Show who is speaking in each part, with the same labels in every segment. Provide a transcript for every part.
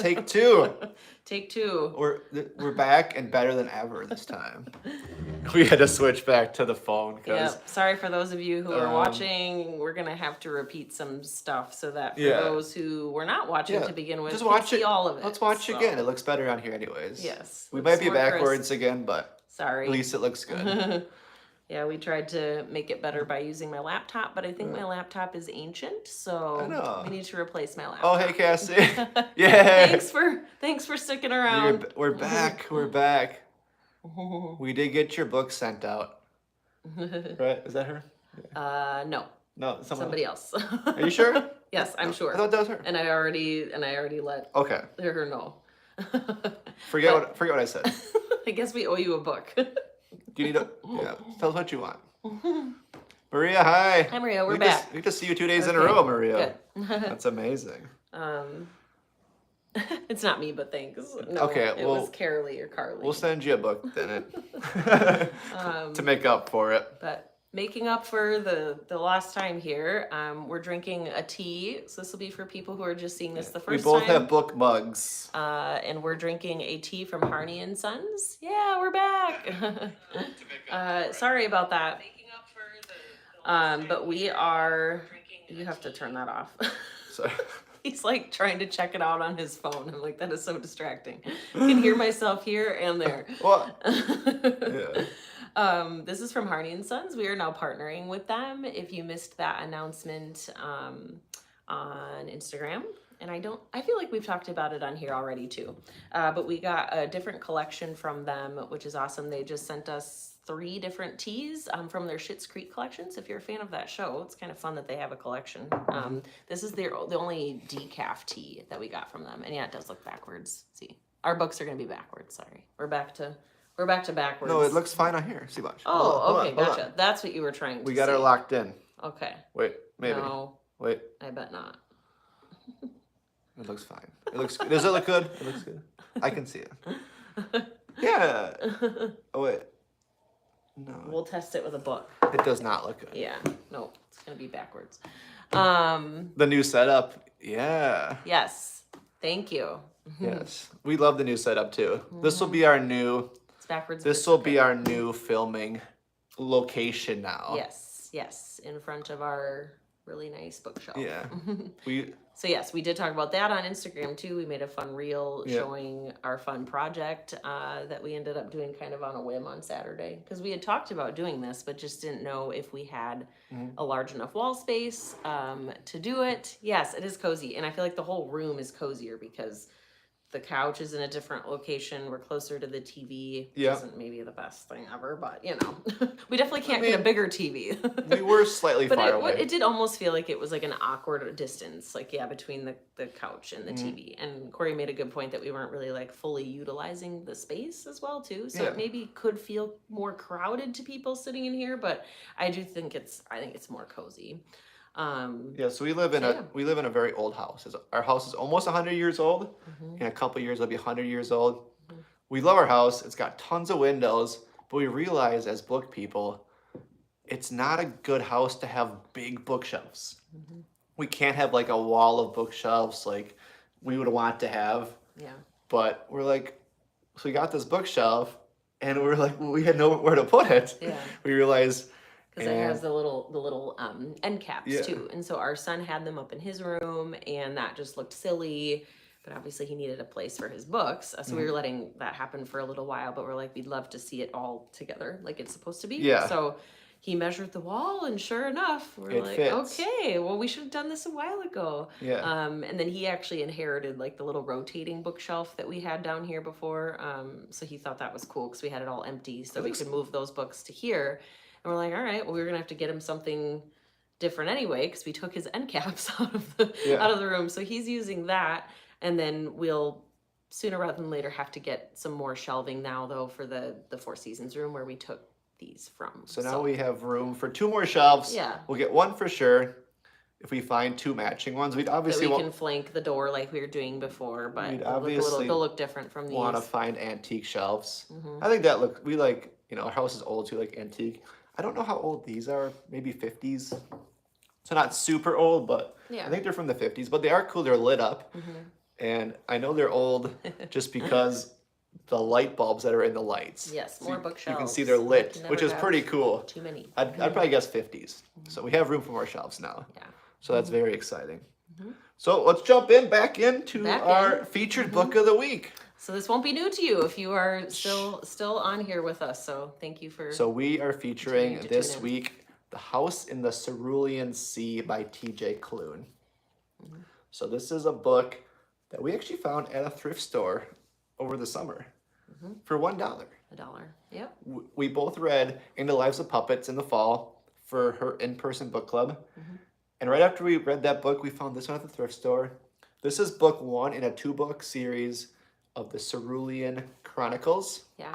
Speaker 1: take two.
Speaker 2: Take two.
Speaker 1: We're back and better than ever this time. We had to switch back to the phone.
Speaker 2: Yep. Sorry for those of you who are watching. We're going to have to repeat some stuff so that for those who were not watching to begin with,
Speaker 1: just watch
Speaker 2: see all of it.
Speaker 1: Let's watch again. It looks better on here anyways.
Speaker 2: Yes.
Speaker 1: We might be backwards again, but
Speaker 2: sorry.
Speaker 1: At least it looks good.
Speaker 2: Yeah, we tried to make it better by using my laptop, but I think my laptop is ancient, so we need to replace my laptop.
Speaker 1: Oh, hey, Cassie. Yeah.
Speaker 2: Thanks for sticking around.
Speaker 1: We're back. We're back. We did get your book sent out. Right? Is that her? Yeah.
Speaker 2: No.
Speaker 1: No,
Speaker 2: somebody else.
Speaker 1: Are you sure?
Speaker 2: Yes, I'm sure.
Speaker 1: I thought that was her.
Speaker 2: And I already let her know.
Speaker 1: Forget what I said.
Speaker 2: I guess we owe you a book.
Speaker 1: Do you need tell us what you want. Maria, hi.
Speaker 2: Hi, Maria. We're back.
Speaker 1: We just see you 2 days in a row, Maria.
Speaker 2: Good.
Speaker 1: That's amazing.
Speaker 2: It's not me, but thanks. No,
Speaker 1: okay,
Speaker 2: it was Carolee or Carly.
Speaker 1: We'll send you a book then to make up for it.
Speaker 2: But making up for the last time here, we're drinking a tea. So this will be for people who are just seeing this the first time.
Speaker 1: We both have book mugs.
Speaker 2: And we're drinking a tea from Harney and Sons. Yeah, we're back. Sorry about that. But we are. You have to turn that off. Sorry. He's like trying to check it out on his phone. I'm like, that is so distracting. I can hear myself here and there.
Speaker 1: What? Yeah.
Speaker 2: This is from Harney and Sons. We are now partnering with them. If you missed that announcement on Instagram, and I feel like we've talked about it on here already too. But we got a different collection from them, which is awesome. They just sent us 3 different teas from their Schitt's Creek collections. If you're a fan of that show, it's kind of fun that they have a collection. This is the only decaf tea that we got from them. And yeah, it does look backwards. See, our books are going to be backwards. Sorry. We're back to backwards.
Speaker 1: No, it looks fine on here. See, watch.
Speaker 2: Oh, okay, gotcha. That's what you were trying to
Speaker 1: We got her locked in.
Speaker 2: Okay.
Speaker 1: Wait, maybe.
Speaker 2: No.
Speaker 1: Wait.
Speaker 2: I bet not.
Speaker 1: It looks fine. It looks good. Does it look good? It looks good. I can see it. Yeah. Oh, wait. No.
Speaker 2: We'll test it with a book.
Speaker 1: It does not look good.
Speaker 2: Yeah. No, it's going to be backwards.
Speaker 1: The new setup. Yeah.
Speaker 2: Yes. Thank you.
Speaker 1: Yes. We love the new setup too. This will be our new...
Speaker 2: It's backwards.
Speaker 1: This will be our new filming location now.
Speaker 2: Yes. Yes. In front of our really nice bookshelf.
Speaker 1: Yeah.
Speaker 2: So yes, we did talk about that on Instagram too. We made a fun reel showing our fun project that we ended up doing kind of on a whim on Saturday. Because we had talked about doing this, but just didn't know if we had a large enough wall space to do it. Yes, it is cozy. And I feel like the whole room is cozier because the couch is in a different location. We're closer to the TV. Which isn't maybe the best thing ever, but you know, we definitely can't get a bigger TV.
Speaker 1: We were slightly far away.
Speaker 2: It did almost feel like it was like an awkward distance, like between the couch and the TV. And Corey made a good point that we weren't really like fully utilizing the space as well too. So it maybe could feel more crowded to people sitting in here, but I think it's more cozy.
Speaker 1: So we live in a very old house. Our house is almost 100 years old. In a couple years, it'll be 100 years old. We love our house. It's got tons of windows, but we realize as book people, it's not a good house to have big bookshelves. We can't have like a wall of bookshelves like we would want to have. Yeah. But we're like, so we got this bookshelf, and we're like, we had nowhere to put it. Yeah. We realized.
Speaker 2: Because it has the little end caps too. And so our son had them up in his room, and that just looked silly. But obviously he needed a place for his books. So we were letting that happen for a little while, but we're like, we'd love to see it all together like it's supposed to be. Yeah. So he measured the wall, and sure enough, we're like, fits. Okay, well, we should have done this a while ago. Yeah. And then he actually inherited like the little rotating bookshelf that we had down here before. So he thought that was cool because we had it all empty, so we could move those books to here. And we're like, all right, well, we're gonna have to get him something different anyway because we took his end caps out of the room. So he's using that, and then we'll sooner rather than later have to get some more shelving now though for the Four Seasons room where we took these from.
Speaker 1: So now we have room for 2 more shelves. Yeah, we'll get one for sure. If we find 2 matching ones, we'd obviously
Speaker 2: can flank the door like we were doing before, but they'll look different from these.
Speaker 1: Want to find antique shelves. I think that we like. Our house is old too, like antique. I don't know how old these are, maybe 50s. So not super old, but I think they're from the 50s. But they are cool. They're lit up. And I know they're old just because the light bulbs that are in the lights.
Speaker 2: Yes,
Speaker 1: So
Speaker 2: more
Speaker 1: you
Speaker 2: bookshelves.
Speaker 1: can see they're
Speaker 2: You
Speaker 1: lit,
Speaker 2: can
Speaker 1: which
Speaker 2: never
Speaker 1: is pretty
Speaker 2: have
Speaker 1: cool.
Speaker 2: Too many.
Speaker 1: I'd probably guess 50s. So we have room for more shelves now.
Speaker 2: Yeah.
Speaker 1: So that's very exciting. So let's jump back into our featured book of the week.
Speaker 2: So this won't be new to you if you are still on here with us. So thank you for.
Speaker 1: So we are featuring this week The House in the Cerulean Sea by T.J. Klune. So this is a book that we actually found at a thrift store over the summer for $1.
Speaker 2: $1. Yep.
Speaker 1: We both read In the Lives of Puppets in the fall for her in-person book club. And right after we read that book, we found this one at the thrift store. This is book 1 in a 2-book series of the Cerulean Chronicles.
Speaker 2: Yeah.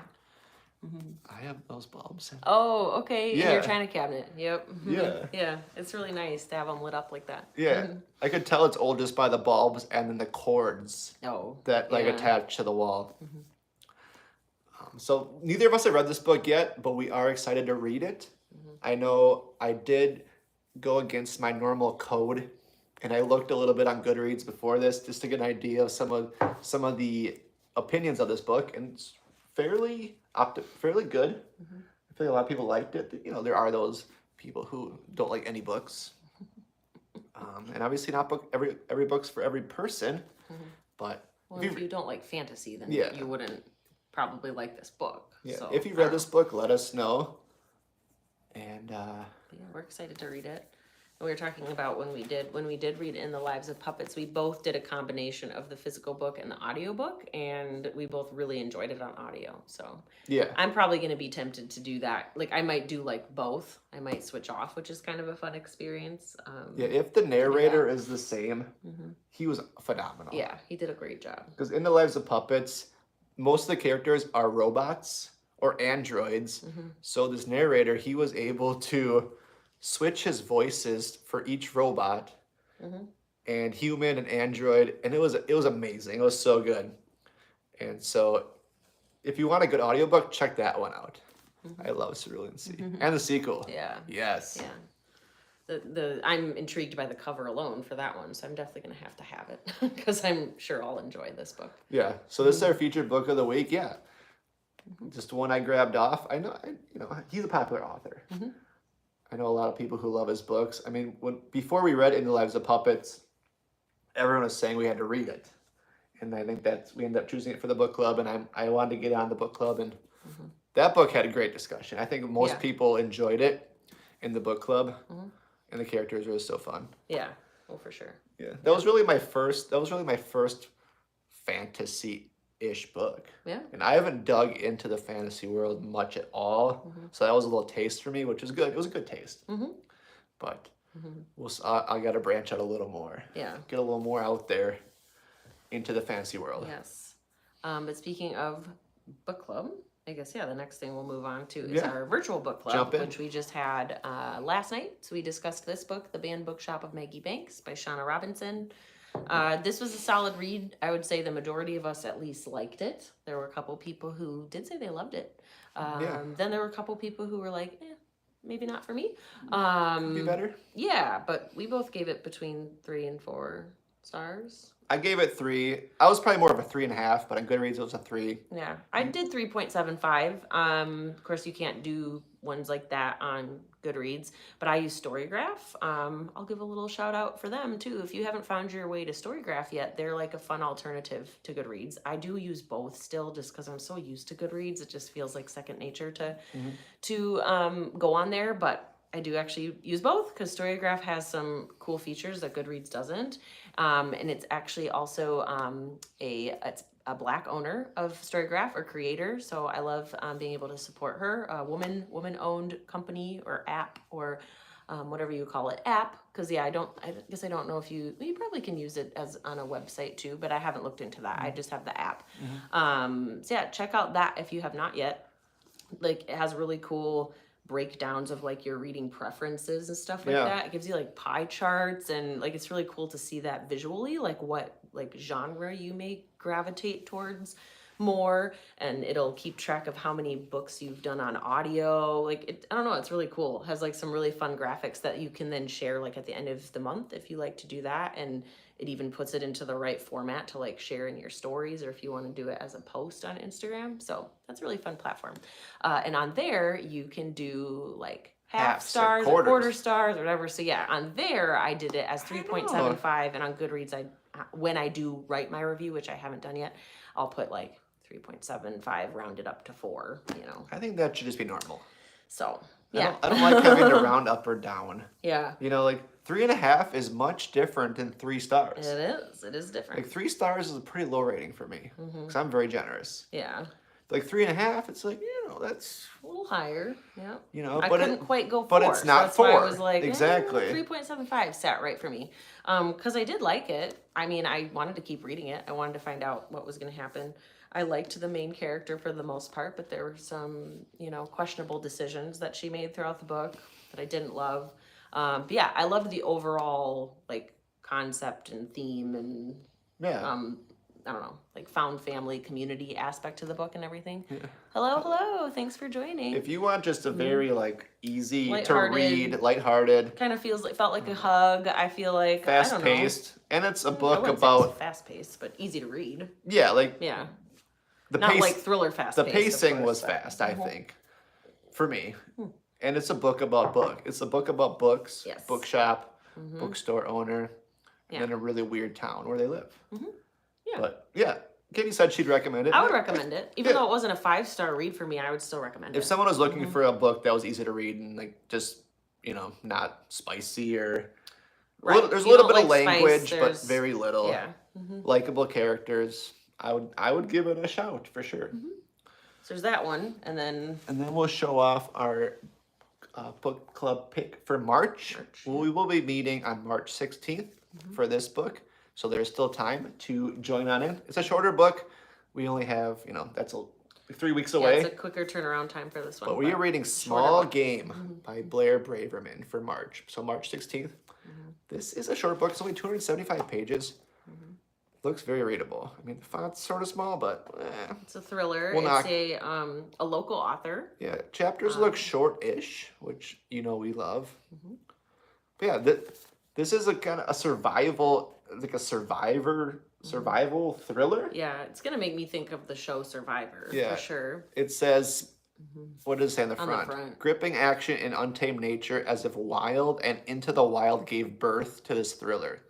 Speaker 1: I have those bulbs.
Speaker 2: Oh, okay.
Speaker 1: Yeah.
Speaker 2: In your china cabinet. Yep.
Speaker 1: Yeah.
Speaker 2: Yeah. It's really nice to have them lit up like that.
Speaker 1: Yeah. I could tell it's old just by the bulbs and then the cords that attach to the wall. So neither of us have read this book yet, but we are excited to read it. I know I did go against my normal code, and I looked a little bit on Goodreads before this just to get an idea of some of the opinions of this book, and it's fairly good. I feel like a lot of people liked it. You know, there are those people who don't like any books, and obviously not every book's for every person. But
Speaker 2: if you don't like fantasy, then you wouldn't probably like this book.
Speaker 1: Yeah.
Speaker 2: So,
Speaker 1: if you've read this book, let us know. And
Speaker 2: yeah, we're excited to read it. And we were talking about when we did read In the Lives of Puppets, we both did a combination of the physical book and the audiobook, and we both really enjoyed it on audio. So
Speaker 1: yeah,
Speaker 2: I'm probably going to be tempted to do that. Like I might do like both. I might switch off, which is kind of a fun experience.
Speaker 1: Yeah, if the narrator is the same, he was phenomenal.
Speaker 2: Yeah, he did a great job.
Speaker 1: Because In the Lives of Puppets, most of the characters are robots or androids. So this narrator, he was able to switch his voices for each robot, and human and android, and it was amazing. It was so good. And so if you want a good audiobook, check that one out. I love Cerulean Sea. And the sequel.
Speaker 2: Yeah.
Speaker 1: Yes.
Speaker 2: Yeah. I'm intrigued by the cover alone for that one, so I'm definitely gonna have it because I'm sure I'll enjoy this book.
Speaker 1: Yeah. So this is our featured book of the week. Yeah. Just one I grabbed off. I know, he's a popular author. I know a lot of people who love his books. I mean, before we read In the Lives of Puppets, everyone was saying we had to read it, and I think we ended up choosing it for the book club. And I wanted to get on the book club, and that book had a great discussion. I think most people enjoyed it in the book club, and the characters were so fun.
Speaker 2: Yeah, well, for sure.
Speaker 1: Yeah, that was really my first fantasy-ish book. Yeah. And I haven't dug into the fantasy world much at all, so that was a little taste for me, which was good. It was a good taste. But I got to branch out a little more. Yeah. Get a little more out there into the fantasy world.
Speaker 2: Yes. But speaking of book club, I guess, the next thing we'll move on to is our virtual book club, which we just had last night. So we discussed this book, The Banned Bookshop of Maggie Banks by Shauna Robinson. This was a solid read. I would say the majority of us at least liked it. There were a couple people who did say they loved it. Then there were a couple people who were like, maybe not for me.
Speaker 1: Could be better.
Speaker 2: Yeah, but we both gave it between 3 and 4 stars.
Speaker 1: I gave it 3. I was probably more of a 3.5, but on Goodreads it was a 3.
Speaker 2: Yeah, I did 3.75. Of course, you can't do ones like that on Goodreads, but I use Storygraph. I'll give a little shout out for them too. If you haven't found your way to Storygraph yet, they're like a fun alternative to Goodreads. I do use both still, just because I'm so used to Goodreads. It just feels like second nature to go on there, but I do actually use both because Storygraph has some cool features that Goodreads doesn't. And it's actually also it's a Black owner of Storygraph or creator. So I love being able to support her, a woman-owned company or app or whatever you call it, app. Because I guess I don't know if you probably can use it as on a website too, but I haven't looked into that. I just have the app. So check out that if you have not yet. Like, it has really cool breakdowns of like your reading preferences and stuff like that. It gives you like pie charts, and like it's really cool to see that visually, like what like genre you may gravitate towards more, and it'll keep track of how many books you've done on audio. Like I don't know, it's really cool. It has like some really fun graphics that you can then share like at the end of the month if you like to do that, and It even puts it into the right format to like share in your stories, or if you want to do it as a post on Instagram. So that's a really fun platform. And on there, you can do like half
Speaker 1: Halves or
Speaker 2: stars or
Speaker 1: quarters.
Speaker 2: quarter stars or whatever. So yeah, on there, I did it as 3.75. And on Goodreads, when I do write my review, which I haven't done yet, I'll put like 3.75 rounded up to 4, you know.
Speaker 1: I think that should just be normal.
Speaker 2: So, yeah.
Speaker 1: I don't like having to round up or down.
Speaker 2: Yeah.
Speaker 1: You know, like 3.5 is much different than 3 stars.
Speaker 2: It is. It is different.
Speaker 1: Like 3 stars is a pretty low rating for me because I'm very generous.
Speaker 2: Yeah.
Speaker 1: Like 3.5, it's like, that's
Speaker 2: a little higher. Yeah.
Speaker 1: You know,
Speaker 2: I
Speaker 1: but
Speaker 2: couldn't quite go 4.
Speaker 1: But it's not
Speaker 2: so that's
Speaker 1: 4.
Speaker 2: Why I was like,
Speaker 1: exactly.
Speaker 2: 3.75 sat right for me. Because I did like it. I mean, I wanted to keep reading it. I wanted to find out what was going to happen. I liked the main character for the most part, but there were some, questionable decisions that she made throughout the book that I didn't love. But yeah, I loved the overall like concept and theme and I don't know, like found family community aspect to the book and everything. Yeah. Hello, thanks for joining.
Speaker 1: If you want just a very like easy to read, lighthearted,
Speaker 2: kind of felt like a hug. I feel like
Speaker 1: fast paced, and it's a book about
Speaker 2: fast paced, but easy to read.
Speaker 1: Yeah, like
Speaker 2: not like thriller fast.
Speaker 1: The pacing was fast, I think, for me. And it's a book about It's a book about books, bookshop, bookstore owner, and in a really weird town where they live. Yeah. But yeah, Katie said she'd recommend it.
Speaker 2: I would recommend it. Even though it wasn't a 5-star read for me, I would still recommend it.
Speaker 1: If someone was looking for a book that was easy to read and like just, not spicy or there's a little bit of language, but very little. Yeah. Likeable characters. I would give it a shout for sure.
Speaker 2: So there's that one, and then
Speaker 1: we'll show off our book club pick for March. We will be meeting on March 16th for this book. So there's still time to join on in. It's a shorter book. We only have, that's 3 weeks away.
Speaker 2: It's a quicker turnaround time for this one.
Speaker 1: But we are reading Small Game by Blair Braverman for March. So March 16th. This is a short book. It's only 275 pages. Looks very readable. I mean, the font's sort of small, but
Speaker 2: it's a thriller. It's a local author.
Speaker 1: Yeah, chapters look short-ish, which we love. But yeah, this is a kind of a survival, like a survival thriller.
Speaker 2: Yeah, it's gonna make me think of the show Survivor for sure.
Speaker 1: It says, what does it say on the front? Gripping action in untamed nature, as if Wild and Into the Wild gave birth to this thriller.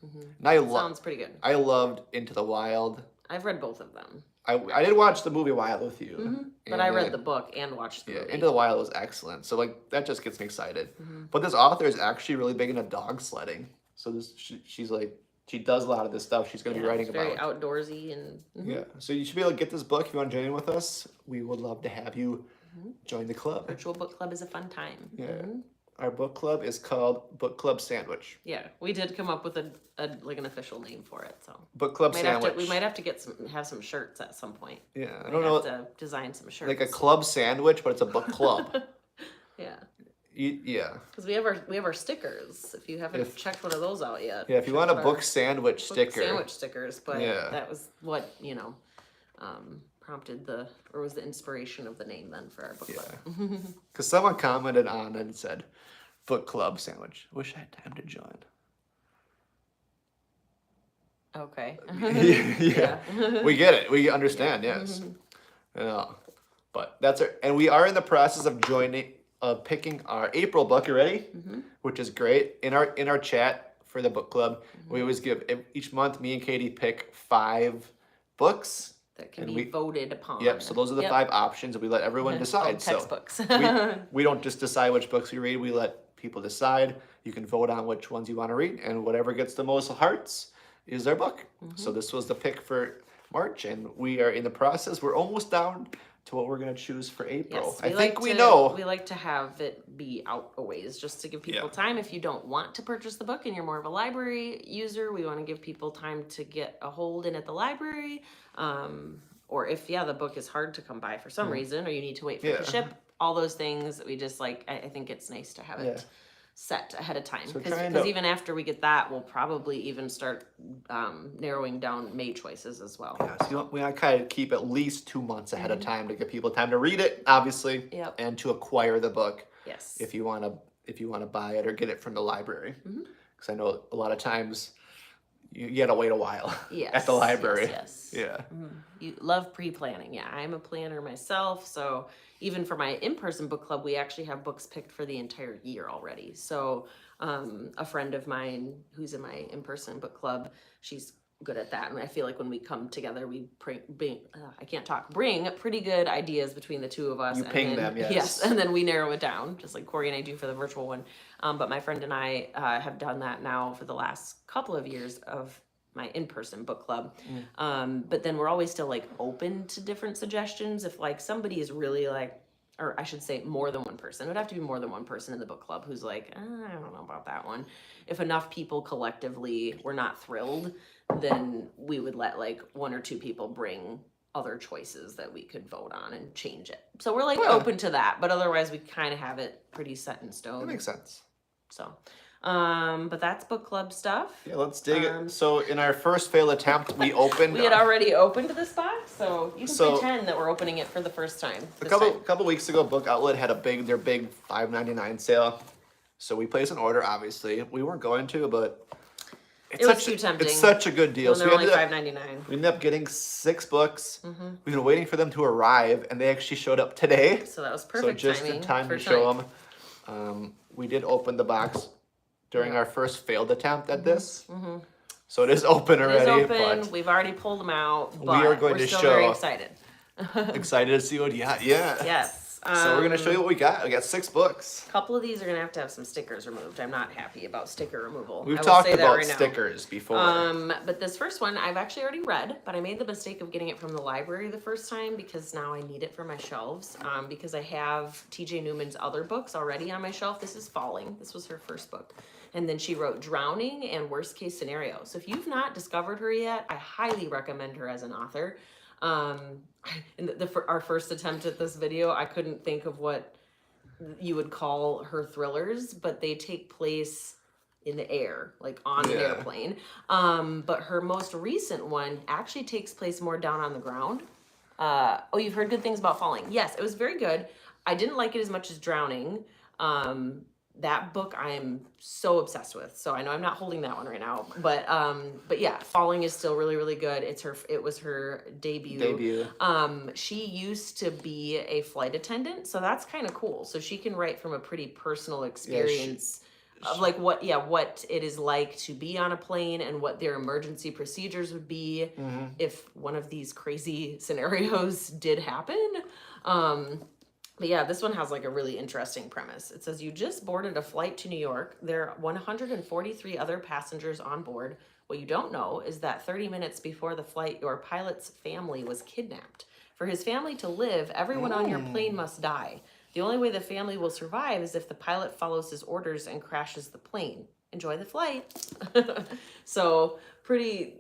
Speaker 1: And
Speaker 2: sounds pretty good.
Speaker 1: I loved Into the Wild.
Speaker 2: I've read both of them.
Speaker 1: I did watch the movie Wild with you.
Speaker 2: But I read the book and watched the movie.
Speaker 1: Into the Wild was excellent. So like that just gets me excited. But this author is actually really big into dog sledding. So she's like, she does a lot of this stuff she's going to be writing about.
Speaker 2: Very outdoorsy and
Speaker 1: yeah. So you should be able to get this book if you want to join in with us. We would love to have you join the club.
Speaker 2: Virtual book club is a fun time.
Speaker 1: Yeah. Our book club is called Book Club Sandwich.
Speaker 2: Yeah, we did come up with an official name for it. So
Speaker 1: Book Club Sandwich.
Speaker 2: We might have to have some shirts at some point.
Speaker 1: Yeah, I don't know.
Speaker 2: To design some shirts.
Speaker 1: Like a club sandwich, but it's a book club.
Speaker 2: Yeah.
Speaker 1: Yeah.
Speaker 2: Because we have our stickers. If you haven't checked one of those out yet.
Speaker 1: Yeah, if you want a book sandwich sticker.
Speaker 2: Sandwich stickers, but that was what prompted was the inspiration of the name then for our book club.
Speaker 1: Because someone commented on it and said, "Book club sandwich. Wish I had time to join."
Speaker 2: Okay.
Speaker 1: Yeah. We get it. We understand. Yes. But that's it. And we are in the process of picking our April book. You ready? Which is great. In our chat for the book club, we always give each month. Me and Katie pick 5 books
Speaker 2: that can be voted upon.
Speaker 1: Yep. So those are the 5 options, and we let everyone decide.
Speaker 2: Textbooks.
Speaker 1: So we don't just decide which books we read. We let people decide. You can vote on which ones you want to read, and whatever gets the most hearts is our book. So this was the pick for March, and we are in the process. We're almost down to what we're going to choose for April.
Speaker 2: Yes, we know. We like to have it be out a ways just to give people time. If you don't want to purchase the book and you're more of a library user, we want to give people time to get a hold in at the library. Or if, the book is hard to come by for some reason, or you need to wait for it to ship, all those things, we just I think it's nice to have it set ahead of time. Because even after we get that, we'll probably even start narrowing down May choices as well.
Speaker 1: Yeah, so we kind of keep at least 2 months ahead of time to give people time to read it, obviously, and to acquire the book.
Speaker 2: Yes.
Speaker 1: If you want to buy it or get it from the library. Because I know a lot of times you gotta wait a while
Speaker 2: Yes.
Speaker 1: at the library.
Speaker 2: Yes.
Speaker 1: Yeah.
Speaker 2: You love pre-planning. Yeah, I'm a planner myself. So even for my in-person book club, we actually have books picked for the entire year already. So a friend of mine who's in my in-person book club, she's good at that. And I feel like when we come together, we bring pretty good ideas between the two of us.
Speaker 1: You ping them, yes.
Speaker 2: Yes, and then we narrow it down, just like Corey and I do for the virtual one. But my friend and I have done that now for the last couple of years of my in-person book club. But then we're always still like open to different suggestions. If like somebody is really like, or I should say more than one person, it would have to be more than one person in the book club who's like, I don't know about that one. If enough people collectively were not thrilled, then we would let like one or two people bring other choices that we could vote on and change it. So we're like open to that, but otherwise we kind of have it pretty set in stone.
Speaker 1: That makes sense.
Speaker 2: So, but that's book club stuff.
Speaker 1: Yeah, let's dig it. So in our first failed attempt, we opened.
Speaker 2: We had already opened this box, so you can pretend that we're opening it for the first time.
Speaker 1: A couple weeks ago, Book Outlet had their big $5.99 sale. So we placed an order. Obviously, we weren't going to, but
Speaker 2: it was too tempting.
Speaker 1: It's such a good deal.
Speaker 2: So they're only $5.99.
Speaker 1: We ended up getting 6 books. We've been waiting for them to arrive, and they actually showed up today.
Speaker 2: So that was perfect timing.
Speaker 1: So just in time to show them. We did open the box during our first failed attempt at this. So it is open already.
Speaker 2: It is open. But we've already pulled them out. But
Speaker 1: we are going to
Speaker 2: still
Speaker 1: show.
Speaker 2: Very excited.
Speaker 1: Excited to see what you got. Yeah.
Speaker 2: Yes.
Speaker 1: So we're going to show you what we got. We got 6 books.
Speaker 2: A couple of these are going to have some stickers removed. I'm not happy about sticker removal.
Speaker 1: We've talked about stickers before.
Speaker 2: But this first one I've actually already read, but I made the mistake of getting it from the library the first time because now I need it for my shelves. Because I have TJ Newman's other books already on my shelf. This is Falling. This was her first book. And then she wrote Drowning and Worst Case Scenario. So if you've not discovered her yet, I highly recommend her as an author. In our first attempt at this video, I couldn't think of what you would call her thrillers, but they take place in the air, like on an airplane. But her most recent one actually takes place more down on the ground. You've heard good things about Falling. Yes, it was very good. I didn't like it as much as Drowning. That book I am so obsessed with. So I know I'm not holding that one right now, but yeah, Falling is still really, really good. It was her debut. She used to be a flight attendant, so that's kind of cool. So she can write from a pretty personal experience of like what it is like to be on a plane and what their emergency procedures would be if one of these crazy scenarios did happen. But yeah, this one has like a really interesting premise. It says you just boarded a flight to New York. There are 143 other passengers on board. What you don't know is that 30 minutes before the flight, your pilot's family was kidnapped. For his family to live, everyone on your plane must die. The only way the family will survive is if the pilot follows his orders and crashes the plane. Enjoy the flight. So pretty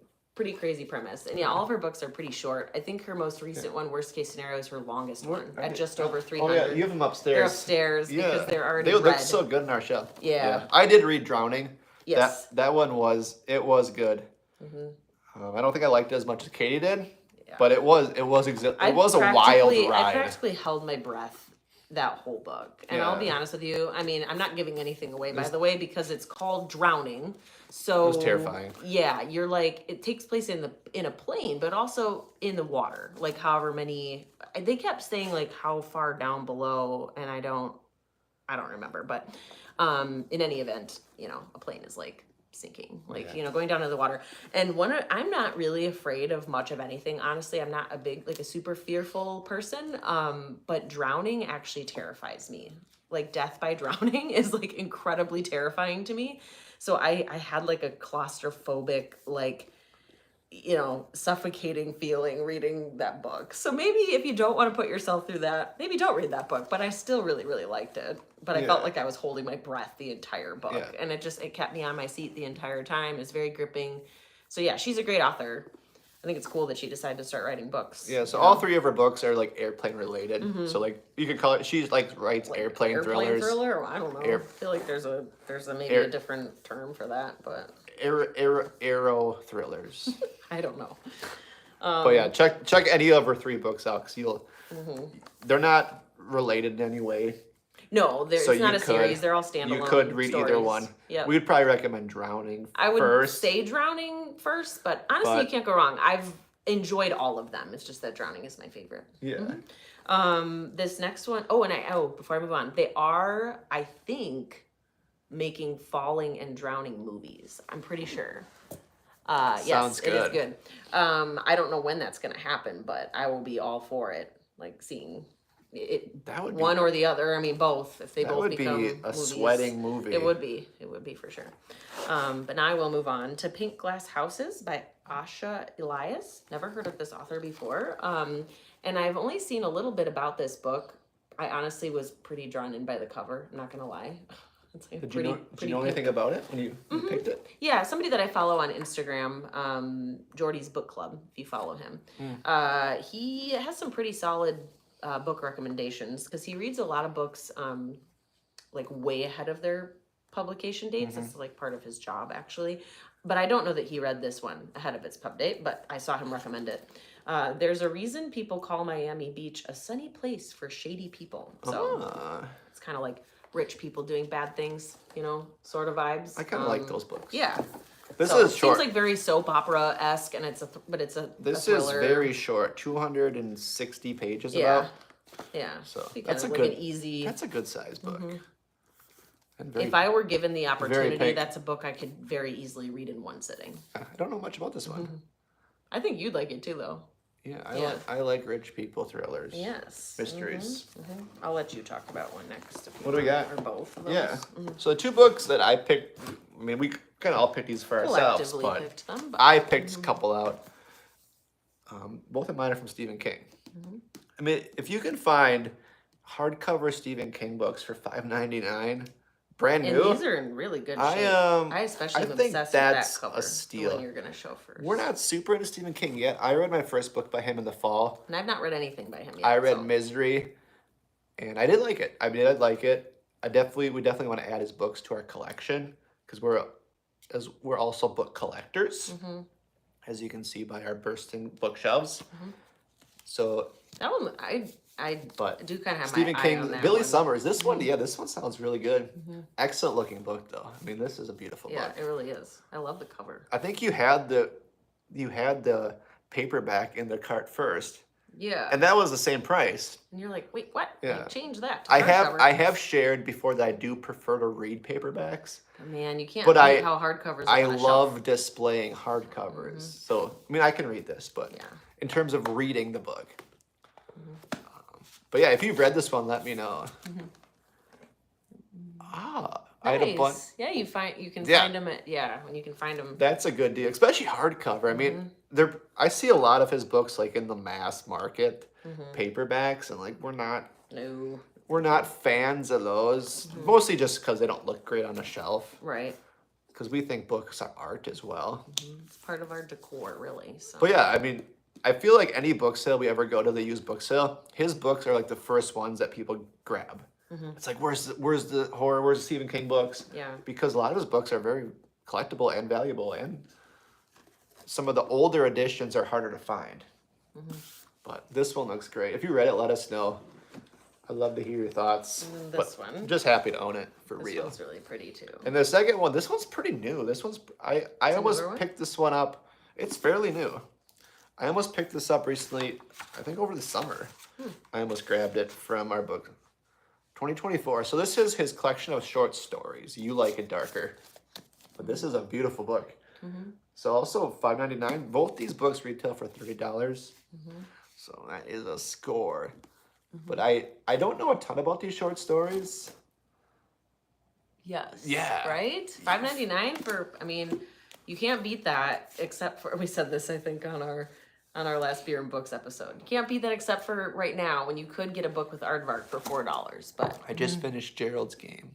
Speaker 2: crazy premise. And yeah, all of her books are pretty short. I think her most recent one, Worst Case Scenario, is her longest one at just over 300.
Speaker 1: Oh yeah, you have them upstairs.
Speaker 2: They're upstairs because they're already
Speaker 1: They would look so good in our shelf.
Speaker 2: Yeah.
Speaker 1: I did read Drowning.
Speaker 2: Yes.
Speaker 1: That one was good. I don't think I liked it as much as Katie did, but it was a wild ride.
Speaker 2: I practically held my breath that whole book. And I'll be honest with you, I mean, I'm not giving anything away, by the way, because it's called Drowning. So
Speaker 1: it was terrifying.
Speaker 2: Yeah, you're like, it takes place in a plane, but also in the water. Like however many, they kept saying like how far down below, and I don't remember, but in any event, a plane is like sinking, like going down into the water. And I'm not really afraid of much of anything, honestly. I'm not a super fearful person, but drowning actually terrifies me. Like death by drowning is like incredibly terrifying to me. So I had like a claustrophobic, suffocating feeling reading that book. So maybe if you don't want to put yourself through that, maybe don't read that book. But I still really, really liked it. But I felt like I was holding my breath the entire book. Yeah. And it kept me on my seat the entire time. It was very gripping. So yeah, she's a great author. I think it's cool that she decided to start writing books.
Speaker 1: Yeah, so all 3 of her books are like airplane related. So like you could call it, she's like writes airplane thrillers.
Speaker 2: Thriller? I don't know. I feel like there's a a different term for that, but
Speaker 1: aero thrillers.
Speaker 2: I don't know.
Speaker 1: But yeah, check any of her 3 books out because they're not related in any way.
Speaker 2: No,
Speaker 1: So
Speaker 2: it's not
Speaker 1: you
Speaker 2: a series. They're all standalone.
Speaker 1: You could read
Speaker 2: stories.
Speaker 1: either one.
Speaker 2: Yep.
Speaker 1: We would probably recommend Drowning
Speaker 2: I would
Speaker 1: first.
Speaker 2: say Drowning first, but honestly, you can't go wrong. I've enjoyed all of them. It's just that Drowning is my favorite.
Speaker 1: Yeah.
Speaker 2: This next one, before I move on, they are, I think, making Falling and Drowning movies. I'm pretty sure.
Speaker 1: Sounds
Speaker 2: yes,
Speaker 1: good.
Speaker 2: It is good. I don't know when that's going to happen, but I will be all for it. Like seeing it,
Speaker 1: that would
Speaker 2: one or the other. I mean, both. If they both become
Speaker 1: be a
Speaker 2: movies,
Speaker 1: sweating movie.
Speaker 2: It would be. It would be for sure. But now I will move on to Pink Glass Houses by Asha Elias. Never heard of this author before. And I've only seen a little bit about this book. I honestly was pretty drawn in by the cover. I'm not gonna lie. It's like
Speaker 1: Did you know anything about it when you picked it?
Speaker 2: Yeah, somebody that I follow on Instagram, Jordy's Book Club, if you follow him. He has some pretty solid book recommendations because he reads a lot of books like way ahead of their publication dates. It's like part of his job, actually. But I don't know that he read this one ahead of its pub date, but I saw him recommend it. There's a reason people call Miami Beach a sunny place for shady people. So it's kind of like rich people doing bad things, sort of vibes.
Speaker 1: I kind of like those books.
Speaker 2: Yeah.
Speaker 1: This is short.
Speaker 2: Seems like very soap opera-esque, and it's a thriller.
Speaker 1: Very short, 260 pages.
Speaker 2: Yeah.
Speaker 1: About.
Speaker 2: Yeah.
Speaker 1: So
Speaker 2: that's an easy.
Speaker 1: That's a good size book.
Speaker 2: If I were given the opportunity, that's a book I could very easily read in one sitting.
Speaker 1: I don't know much about this one.
Speaker 2: I think you'd like it too, though.
Speaker 1: Yeah, I like rich people thrillers.
Speaker 2: Yes.
Speaker 1: Mysteries.
Speaker 2: I'll let you talk about one next.
Speaker 1: What do we got?
Speaker 2: Or both of those.
Speaker 1: Yeah. So the two books that I picked, I mean, we kind of all picked these for ourselves, but
Speaker 2: picked them,
Speaker 1: I picked a couple out. Both of mine are from Stephen King. I mean, if you can find hardcover Stephen King books for $5.99, brand new.
Speaker 2: And these are in really good shape. I especially am
Speaker 1: think
Speaker 2: obsessed
Speaker 1: that's
Speaker 2: with that cover.
Speaker 1: a steal.
Speaker 2: The one you're gonna show first.
Speaker 1: We're not super into Stephen King yet. I read my first book by him in the fall.
Speaker 2: And I've not read anything by him yet.
Speaker 1: I read Misery, and I did like it. I did like it. We definitely want to add his books to our collection because we're also book collectors, as you can see by our bursting bookshelves. So
Speaker 2: that one, I do kind of have
Speaker 1: Stephen
Speaker 2: my
Speaker 1: King,
Speaker 2: eye on that
Speaker 1: Billy
Speaker 2: one.
Speaker 1: Summers. This one, this one sounds really good. Excellent looking book, though. I mean, this is a beautiful book.
Speaker 2: Yeah, it really is. I love the cover.
Speaker 1: I think you had the paperback in the cart first.
Speaker 2: Yeah.
Speaker 1: And that was the same price.
Speaker 2: And you're like, wait, what?
Speaker 1: Yeah.
Speaker 2: Change that.
Speaker 1: I have shared before that I do prefer to read paperbacks.
Speaker 2: Man, you can't
Speaker 1: But
Speaker 2: beat how hardcovers are
Speaker 1: I
Speaker 2: on a
Speaker 1: love
Speaker 2: shelf.
Speaker 1: displaying hardcovers. So, I mean, I can read this, but in terms of reading the book. But yeah, if you've read this one, let me know. I had a bunch.
Speaker 2: Yeah, you can find them when you can find them.
Speaker 1: That's a good deal, especially hardcover. I mean, I see a lot of his books like in the mass market paperbacks, and like we're not fans of those. Mostly just because they don't look great on a shelf.
Speaker 2: Right.
Speaker 1: Because we think books are art as well.
Speaker 2: It's part of our decor, really. So.
Speaker 1: But yeah, I mean, I feel like any book sale we ever go to, the used book sale, his books are like the first ones that people grab. It's like, where's the horror, where's the Stephen King books?
Speaker 2: Yeah.
Speaker 1: Because a lot of his books are very collectible and valuable, and some of the older editions are harder to find. But this one looks great. If you read it, let us know. I'd love to hear your thoughts. I'm just happy to own it for real.
Speaker 2: This one's really pretty too.
Speaker 1: And the second one, this one's pretty new. This one's I almost picked this one up. It's fairly new. I almost picked this up recently, I think over the summer. I almost grabbed it from our book 2024. So this is his collection of short stories. You Like It Darker. But this is a beautiful book. So also $5.99. Both these books retail for $30. So that is a score. But I don't know a ton about these short stories.
Speaker 2: Yes.
Speaker 1: Yeah.
Speaker 2: Right? $5.99 for, I mean, you can't beat that except for, we said this, I think, on our last Beer and Books episode. You can't beat that except for right now when you could get a book with aardvark for $4. But
Speaker 1: I just finished Gerald's Game.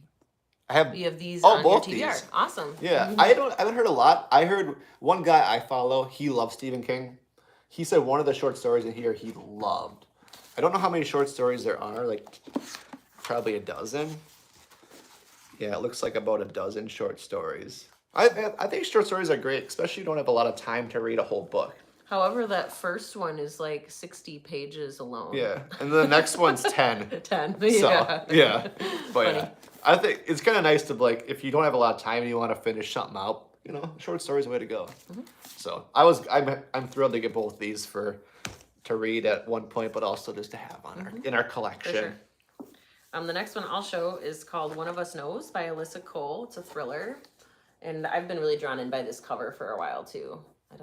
Speaker 2: you have these on
Speaker 1: both
Speaker 2: your TBR.
Speaker 1: these.
Speaker 2: Awesome.
Speaker 1: Yeah, I haven't heard a lot. I heard one guy I follow, he loves Stephen King. He said one of the short stories in here he loved. I don't know how many short stories there are, like probably a dozen. Yeah, it looks like about a dozen short stories. I think short stories are great, especially if you don't have a lot of time to read a whole book.
Speaker 2: However, that first one is like 60 pages alone.
Speaker 1: Yeah, and the next one's 10.
Speaker 2: 10,
Speaker 1: So,
Speaker 2: yeah.
Speaker 1: yeah. But
Speaker 2: Funny.
Speaker 1: yeah, I think it's kind of nice to, like, if you don't have a lot of time and you want to finish something out, you know, short story's the way to go.
Speaker 2: Mm-hmm.
Speaker 1: So I'm thrilled to get both these to read at one point, but also just to have on in our collection.
Speaker 2: For sure. The next one I'll show is called One of Us Knows by Alyssa Cole. It's a thriller, and I've been really drawn in by this cover for a while too. I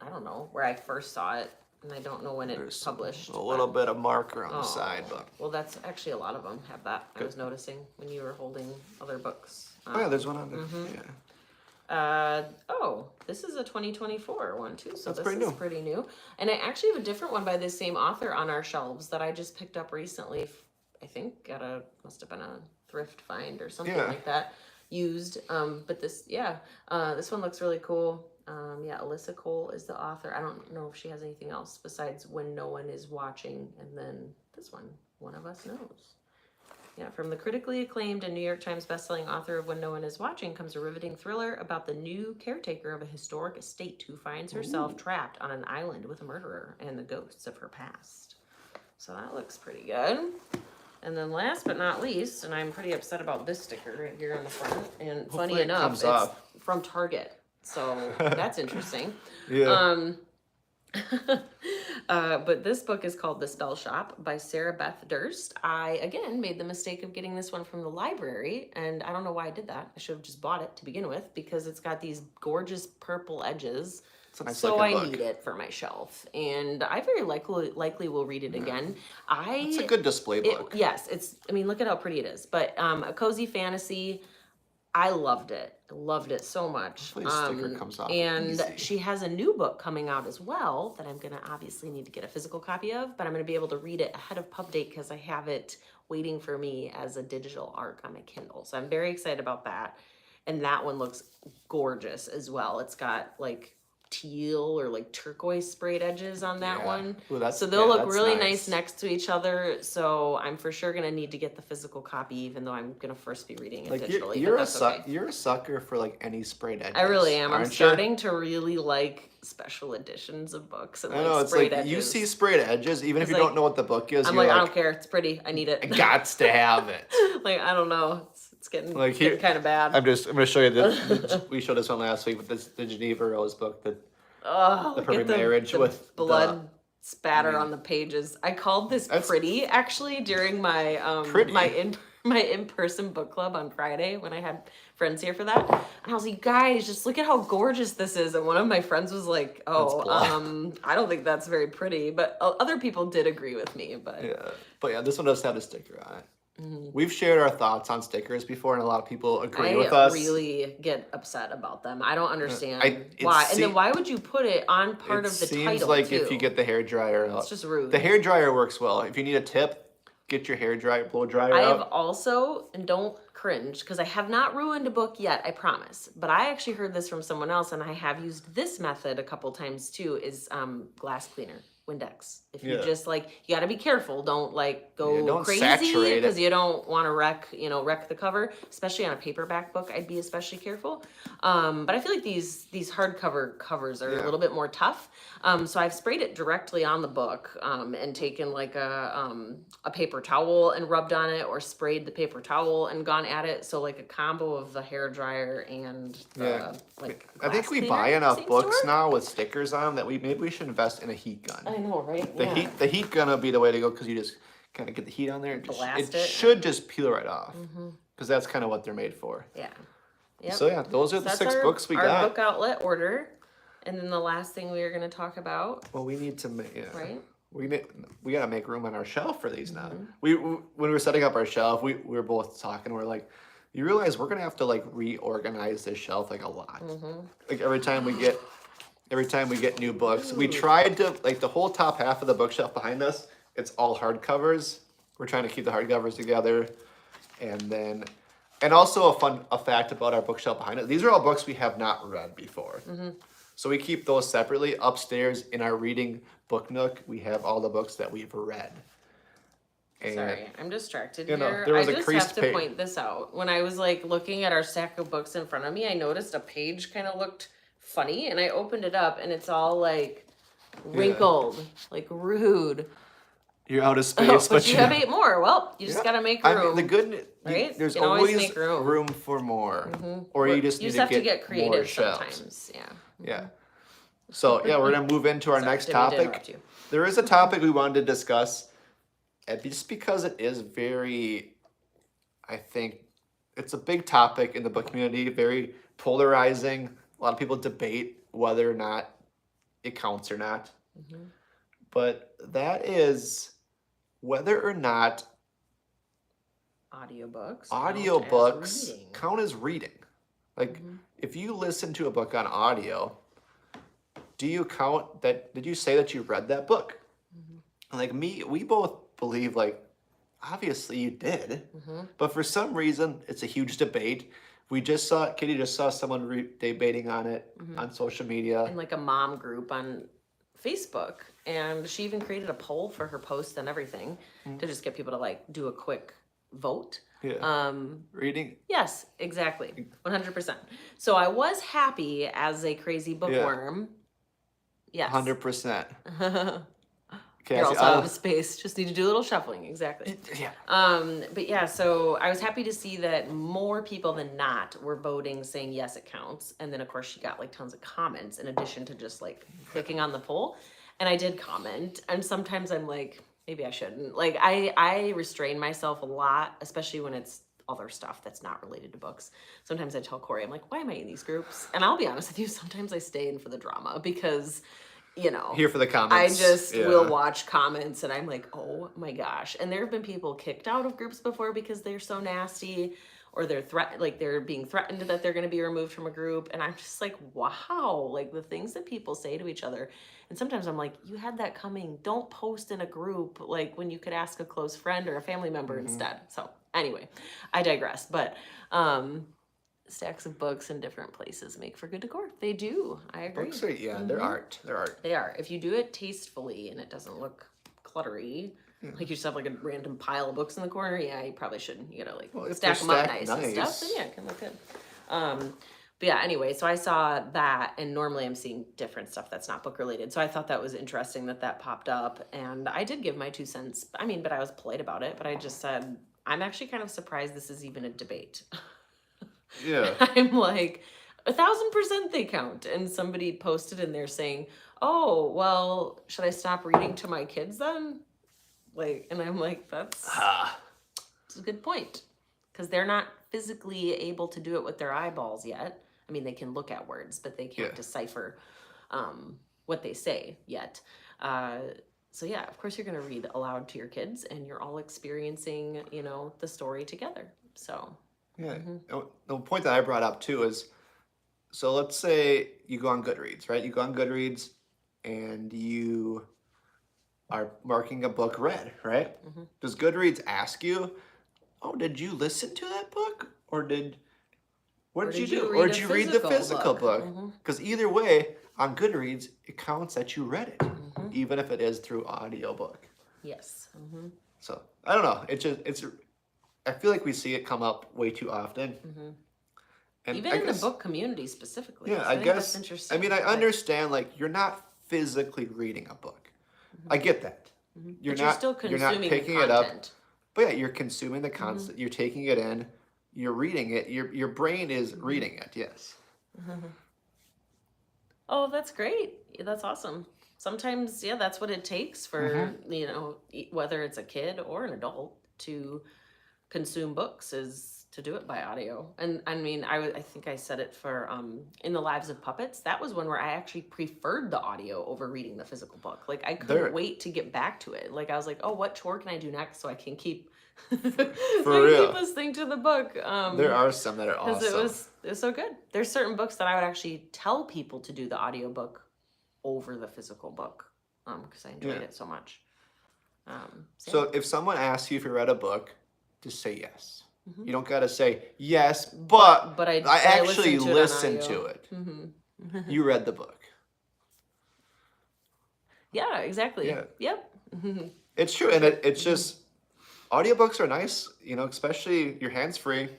Speaker 2: don't know where I first saw it, and I don't know when it was published.
Speaker 1: A little bit of marker on the side, but
Speaker 2: well, that's actually a lot of them have that. Good. I was noticing when you were holding other books.
Speaker 1: Oh yeah, there's one on there.
Speaker 2: Mm-hmm.
Speaker 1: Yeah.
Speaker 2: This is a 2024 one too, so
Speaker 1: That's
Speaker 2: this is pretty new. And I actually have a different one by the same author on our shelves that I just picked up recently. I think must have been a thrift find or something like that, used. But this one looks really cool. Alyssa Cole is the author. I don't know if she has anything else besides When No One Is Watching, and then this one, One of Us Knows. Yeah, from the critically acclaimed and New York Times bestselling author of When No One Is Watching comes a riveting thriller about the new caretaker of a historic estate who finds herself trapped on an island with a murderer and the ghosts of her past. So that looks pretty good. And then last but not least, and I'm pretty upset about this sticker right here on the front, and
Speaker 1: Hopefully
Speaker 2: funny enough, it's
Speaker 1: off.
Speaker 2: from Target. So that's interesting.
Speaker 1: Yeah.
Speaker 2: But this book is called The Spell Shop by Sarah Beth Durst. I, again, made the mistake of getting this one from the library, and I don't know why I did that. I should have just bought it to begin with, because it's got these gorgeous purple edges. So I need it for my shelf, and I very likely will read it again.
Speaker 1: It's a good display book.
Speaker 2: Yes, look at how pretty it is. But a cozy fantasy. I loved it. I loved it so much.
Speaker 1: Hopefully the sticker comes off
Speaker 2: and
Speaker 1: easy.
Speaker 2: She has a new book coming out as well that I'm going to obviously need to get a physical copy of, but I'm going to be able to read it ahead of pub date because I have it waiting for me as a digital ARC on my Kindle. So I'm very excited about that. And that one looks gorgeous as well. It's got like teal or like turquoise sprayed edges on that one.
Speaker 1: Ooh,
Speaker 2: so they'll look really nice next to each other. So I'm for sure gonna need to get the physical copy, even though I'm gonna first be reading it digitally.
Speaker 1: You're a sucker for like any sprayed edges.
Speaker 2: I really am. I'm
Speaker 1: you?
Speaker 2: starting to really like special editions of books and
Speaker 1: I know,
Speaker 2: like
Speaker 1: it's
Speaker 2: sprayed
Speaker 1: like
Speaker 2: edges.
Speaker 1: you see sprayed edges, even if you don't know what the book is.
Speaker 2: I'm
Speaker 1: you're
Speaker 2: like, I don't care. It's pretty. I need it.
Speaker 1: I gots to have it.
Speaker 2: Like, I don't know. It's getting,
Speaker 1: like
Speaker 2: getting kind of bad.
Speaker 1: I'm gonna show you this. We showed this one last week, but the Geneva Rose book, the perfect marriage with
Speaker 2: blood spatter on the pages. I called this pretty actually during my my in-person book club on Friday when I had friends here for that. And I was like, guys, just look at how gorgeous this is. And one of my friends was like, I don't think that's very pretty, but other people did agree with me. But
Speaker 1: this one does have a sticker on it. Mm-hmm. We've shared our thoughts on stickers before, and a lot of people agree with us.
Speaker 2: I really get upset about them. I don't understand why. And then why would you put it on part of the title? It seems
Speaker 1: like if you get the hairdryer out.
Speaker 2: It's just rude.
Speaker 1: The hairdryer works well. If you need a tip, get your blow dryer out.
Speaker 2: I have also, and don't cringe, because I have not ruined a book yet, I promise. But I actually heard this from someone else, and I have used this method a couple times too, is glass cleaner. Windex. If you just you got to be careful. Don't go crazy because you don't want to wreck the cover, especially on a paperback book. I'd be especially careful. But I feel like these hardcover covers are a little bit more tough. So I've sprayed it directly on the book and taken like a paper towel and rubbed on it, or sprayed the paper towel and gone at it. So like a combo of the hairdryer and the
Speaker 1: I think we buy enough books now with stickers on them that maybe we should invest in a heat gun.
Speaker 2: I know, right?
Speaker 1: The heat gun will be the way to go, because you just kind of get the heat on there.
Speaker 2: It
Speaker 1: should just peel right off, because that's kind of what they're made for.
Speaker 2: Yeah. Yep.
Speaker 1: So those are the 6 books we got.
Speaker 2: Our book outlet order, and then the last thing we are going to talk about.
Speaker 1: Well, we need to make
Speaker 2: right.
Speaker 1: We gotta make room on our shelf for these now. We when we were setting up our shelf, we were both talking. We're like, you realize we're gonna have to like reorganize this shelf like a lot. Like every time we get new books, we tried to the whole top half of the bookshelf behind us. It's all hardcovers. We're trying to keep the hardcovers together, and also a fact about our bookshelf behind us. These are all books we have not read before. So we keep those separately. Upstairs in our reading book nook, we have all the books that we've read. And,
Speaker 2: sorry, I'm distracted
Speaker 1: here.
Speaker 2: There was I just have to point this out. When I was looking at our stack of books in front of me, I noticed a page kind of looked funny, and I opened it up, and it's all wrinkled, like rude.
Speaker 1: You're out of
Speaker 2: Oh,
Speaker 1: space,
Speaker 2: but you have 8 more. Well, you just gotta make room.
Speaker 1: I mean, the good,
Speaker 2: right?
Speaker 1: there's
Speaker 2: You can always
Speaker 1: always
Speaker 2: make room.
Speaker 1: room for more, or you just need
Speaker 2: have to
Speaker 1: to
Speaker 2: get
Speaker 1: get
Speaker 2: creative
Speaker 1: more shelves.
Speaker 2: sometimes. Yeah.
Speaker 1: Yeah. So yeah, we're gonna move into our next topic. There is a topic we wanted to discuss, and just because it is very, I think, it's a big topic in the book community, very polarizing. A lot of people debate whether or not it counts or not. But that is whether or not
Speaker 2: audiobooks
Speaker 1: count as reading. Like, if you listen to a book on audio, do you count that? Did you say that you read that book? Like we both believe, like, obviously you did, but for some reason it's a huge debate. Kitty just saw someone debating on it on social media.
Speaker 2: In like a mom group on Facebook, and she even created a poll for her post and everything to just get people to like do a quick vote.
Speaker 1: Reading?
Speaker 2: Yes, exactly. 100%. So I was happy as a crazy bookworm. Yes.
Speaker 1: 100%.
Speaker 2: You're also out of space. Just need to do a little shuffling. Exactly.
Speaker 1: Yeah.
Speaker 2: But yeah, so I was happy to see that more people than not were voting, saying yes, it counts. And then of course she got like tons of comments in addition to just like clicking on the poll. And I did comment, and sometimes I'm like, maybe I shouldn't. Like I restrain myself a lot, especially when it's other stuff that's not related to books. Sometimes I tell Corey, I'm like, why am I in these groups? And I'll be honest with you, sometimes I stay in for the drama because, you know,
Speaker 1: here for the comments.
Speaker 2: I just will watch comments and I'm like, oh my gosh. And there have been people kicked out of groups before because they're so nasty, or they're being threatened that they're going to be removed from a group. And I'm just like, wow, like the things that people say to each other. And sometimes I'm like, you had that coming. Don't post in a group like when you could ask a close friend or a family member instead. So anyway, I digress. But stacks of books in different places make for good decor. They do. I agree.
Speaker 1: Books are, they're art. They're art.
Speaker 2: They are. If you do it tastefully and it doesn't look cluttery, like you just have like a random pile of books in the corner, you probably shouldn't. You gotta like stack them up nice and stuff. Then it can look good. But yeah, anyway, so I saw that, and normally I'm seeing different stuff that's not book related. So I thought that was interesting that popped up, and I did give my 2 cents. I mean, but I was polite about it. But I just said, I'm actually kind of surprised this is even a debate.
Speaker 1: Yeah.
Speaker 2: I'm like, 1,000% they count. And somebody posted in there saying, oh, well, should I stop reading to my kids then? Like, and I'm like, that's a good point. Because they're not physically able to do it with their eyeballs yet. I mean, they can look at words, but they can't decipher what they say yet. So yeah, of course you're going to read aloud to your kids, and you're all experiencing, the story together. So.
Speaker 1: Yeah. The point that I brought up too is, so let's say you go on Goodreads, right? You go on Goodreads and you are marking a book read, right? Does Goodreads ask you, oh, did you listen to that book? Or did you do? Or did you read the physical book? Because either way, on Goodreads, it counts that you read it, even if it is through audiobook.
Speaker 2: Yes.
Speaker 1: So I don't know. I feel like we see it come up way too often. And
Speaker 2: even in the book community specifically.
Speaker 1: Yeah,
Speaker 2: so
Speaker 1: I guess.
Speaker 2: That's interesting.
Speaker 1: I mean, I understand, like, you're not physically reading a book. I get that. You're
Speaker 2: still consuming
Speaker 1: you're not picking
Speaker 2: the
Speaker 1: it up.
Speaker 2: content.
Speaker 1: But yeah, you're consuming the content. You're taking it in. You're reading it. Your brain is reading it. Yes.
Speaker 2: Oh, that's great. That's awesome. Sometimes, that's what it takes for, whether it's a kid or an adult to consume books, is to do it by audio. And I mean, I think I said it for in the Lives of Puppets. That was one where I actually preferred the audio over reading the physical book. Like I couldn't wait to get back to it. Like I was like, oh, what chore can I do next so I can keep keep listening to the book.
Speaker 1: There are some that are awesome.
Speaker 2: Because it was so good. There's certain books that I would actually tell people to do the audiobook over the physical book because I enjoyed it so much.
Speaker 1: So if someone asks you if you read a book, just say yes. You don't gotta say yes, but I actually listened to it. You read the book.
Speaker 2: Yeah, exactly. Yeah. Yep.
Speaker 1: It's true, and it's just audiobooks are nice, especially your hands free.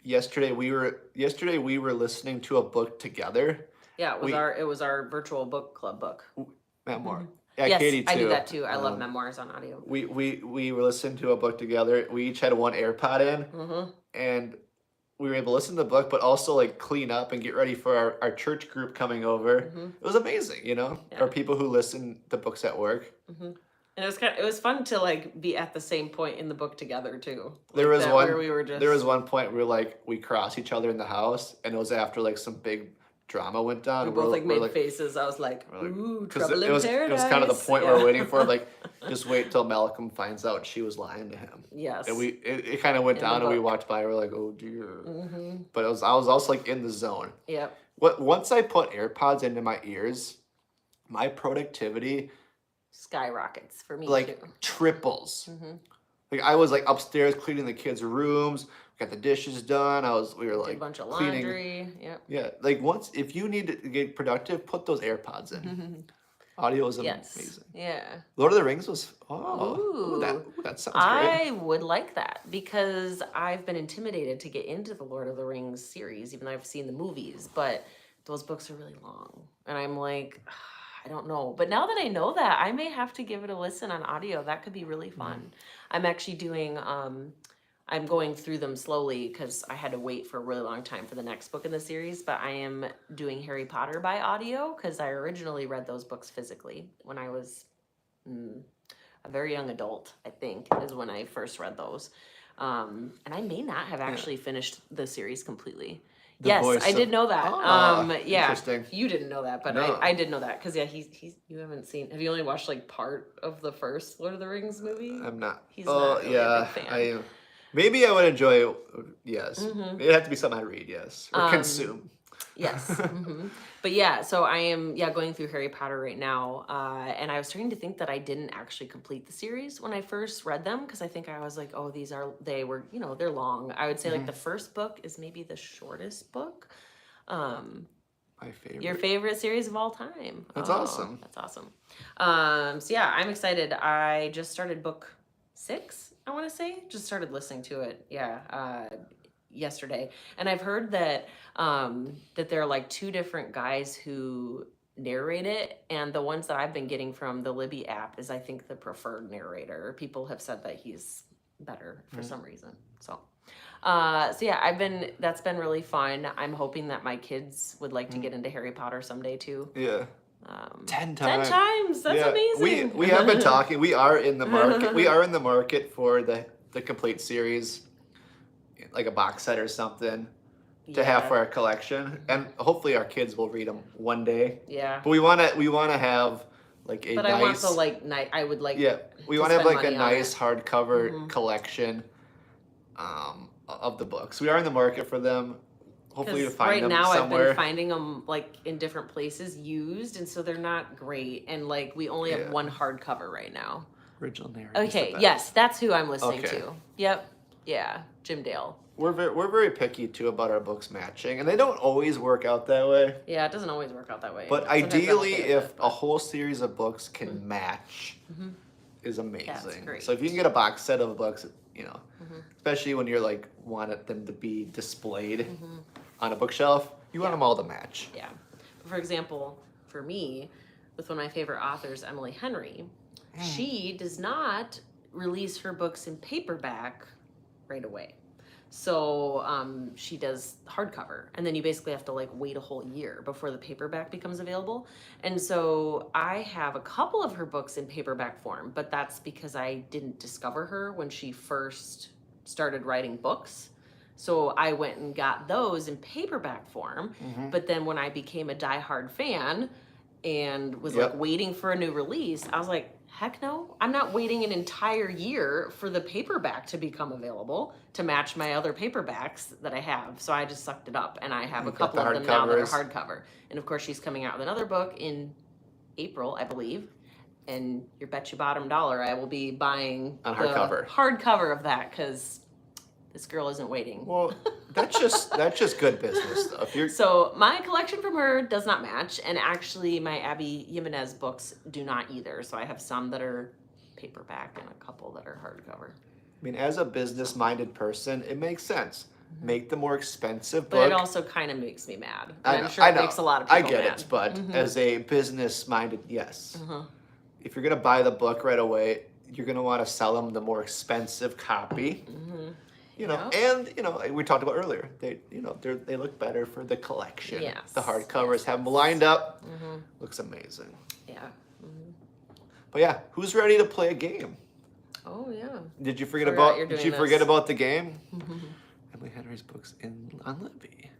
Speaker 1: Yesterday we were listening to a book together.
Speaker 2: Yeah, it was our virtual book club book.
Speaker 1: memoir. Yeah,
Speaker 2: Yes,
Speaker 1: Katie too.
Speaker 2: I do that too. I love memoirs on audio.
Speaker 1: We were listening to a book together. We each had one AirPod in, and we were able to listen to the book, but also like clean up and get ready for our church group coming over. It was amazing, you know, or people who listen to books at work.
Speaker 2: And it was fun to like be at the same point in the book together too. Like
Speaker 1: there was one
Speaker 2: where we were just...
Speaker 1: There was one point where like we crossed each other in the house, and it was after like some big drama went down.
Speaker 2: We both made faces. I was like, ooh, trouble in paradise.
Speaker 1: It was kind of the point we were waiting for, like, just wait till Malcolm finds out she was lying to him.
Speaker 2: Yes.
Speaker 1: And it kind of went down, and we walked by, and we're like, oh dear. But I was also like in the zone.
Speaker 2: Yep.
Speaker 1: Once I put AirPods into my ears, my productivity
Speaker 2: skyrockets for me
Speaker 1: like
Speaker 2: too.
Speaker 1: Triples. Like I was like upstairs cleaning the kids' rooms, got the dishes done. We were like
Speaker 2: did a bunch of
Speaker 1: cleaning.
Speaker 2: laundry. Yep.
Speaker 1: Yeah, like if you need to get productive, put those AirPods in. Audio is amazing.
Speaker 2: Yeah.
Speaker 1: Lord of the Rings was that sounds great.
Speaker 2: I would like that because I've been intimidated to get into the Lord of the Rings series, even though I've seen the movies, but those books are really long. And I'm like, I don't know. But now that I know that, I may have to give it a listen on audio. That could be really fun. I'm actually doing, I'm going through them slowly because I had to wait for a really long time for the next book in the series, but I am doing Harry Potter by audio because I originally read those books physically when I was a very young adult, I think, is when I first read those. And I may not have actually finished the series completely. Yes, I did know that. Yeah,
Speaker 1: interesting.
Speaker 2: You didn't know that, but no. I did know that because he's. You haven't seen? Have you only watched like part of the first Lord of the Rings movie?
Speaker 1: I'm not.
Speaker 2: He's not really a big fan.
Speaker 1: Maybe I would enjoy it. Yes, it'd have to be something I read. Yes, or consume.
Speaker 2: Yes. But yeah, so I am going through Harry Potter right now, and I was starting to think that I didn't actually complete the series when I first read them because I think I was like, oh, they were they're long. I would say like the first book is maybe the shortest book.
Speaker 1: My favorite.
Speaker 2: Your favorite series of all time.
Speaker 1: That's awesome.
Speaker 2: That's awesome. So yeah, I'm excited. I just started book 6, I want to say. Just started listening to it. Yeah. Yesterday, and I've heard that that there are like 2 different guys who narrate it, and the ones that I've been getting from the Libby app is I think the preferred narrator. People have said that he's better for some reason. So yeah, that's been really fun. I'm hoping that my kids would like to get into Harry Potter someday too.
Speaker 1: Yeah. 10 times.
Speaker 2: 10 times. That's amazing.
Speaker 1: We have been talking. We are in the market. We are in the market for the complete series, like a box set or something to have for our collection, and hopefully our kids will read them one day.
Speaker 2: Yeah.
Speaker 1: But we want to have like a
Speaker 2: nice. But I want the I would like.
Speaker 1: Yeah, we want to have like a nice hardcover collection of the books. We are in the market for them. Hopefully to find them somewhere. Right now I've been finding them like in different places used, and so they're not great. And like we only have one hardcover right now. Original narrator.
Speaker 2: Okay. Yes, that's who I'm listening to. Yep. Yeah, Jim Dale.
Speaker 1: We're very picky too about our books matching, and they don't always work out that way.
Speaker 2: Yeah, it doesn't always work out that way.
Speaker 1: But ideally, if a whole series of books can match, is amazing.
Speaker 2: That's great.
Speaker 1: So if you can get a box set of books, especially when you're like want them to be displayed on a bookshelf, you want them all to match.
Speaker 2: Yeah. For example, for me, with one of my favorite authors, Emily Henry, she does not release her books in paperback right away. So she does hardcover, and then you basically have to like wait a whole year before the paperback becomes available. And so I have a couple of her books in paperback form, but that's because I didn't discover her when she first started writing books. So I went and got those in paperback form. But then when I became a diehard fan and was like waiting for a new release, I was like, heck no, I'm not waiting an entire year for the paperback to become available to match my other paperbacks that I have. So I just sucked it up, and I have a couple of them now that are hardcover. And of course, she's coming out with another book in April, I believe. And you bet your bottom dollar I will be buying the hardcover of that because this girl isn't waiting.
Speaker 1: Well, that's just good business stuff.
Speaker 2: So my collection from her does not match, and actually my Abby Jimenez books do not either. So I have some that are paperback and a couple that are hardcover.
Speaker 1: I mean, as a business-minded person, it makes sense. make the more expensive
Speaker 2: But
Speaker 1: book.
Speaker 2: it also kind of makes me mad.
Speaker 1: I
Speaker 2: And
Speaker 1: know,
Speaker 2: I'm sure
Speaker 1: I
Speaker 2: it
Speaker 1: know.
Speaker 2: makes a lot of people
Speaker 1: I get
Speaker 2: mad.
Speaker 1: it, but as a business-minded, yes. If you're gonna buy the book right away, you're gonna want to sell them the more expensive copy. You know, and you know, we talked about earlier. They look better for the collection.
Speaker 2: Yes.
Speaker 1: The hardcovers have them lined up. Looks amazing.
Speaker 2: Yeah.
Speaker 1: But yeah, who's ready to play a game?
Speaker 2: Oh yeah.
Speaker 1: Did you forget
Speaker 2: Forgot
Speaker 1: about the game? Emily Henry's books on Libby.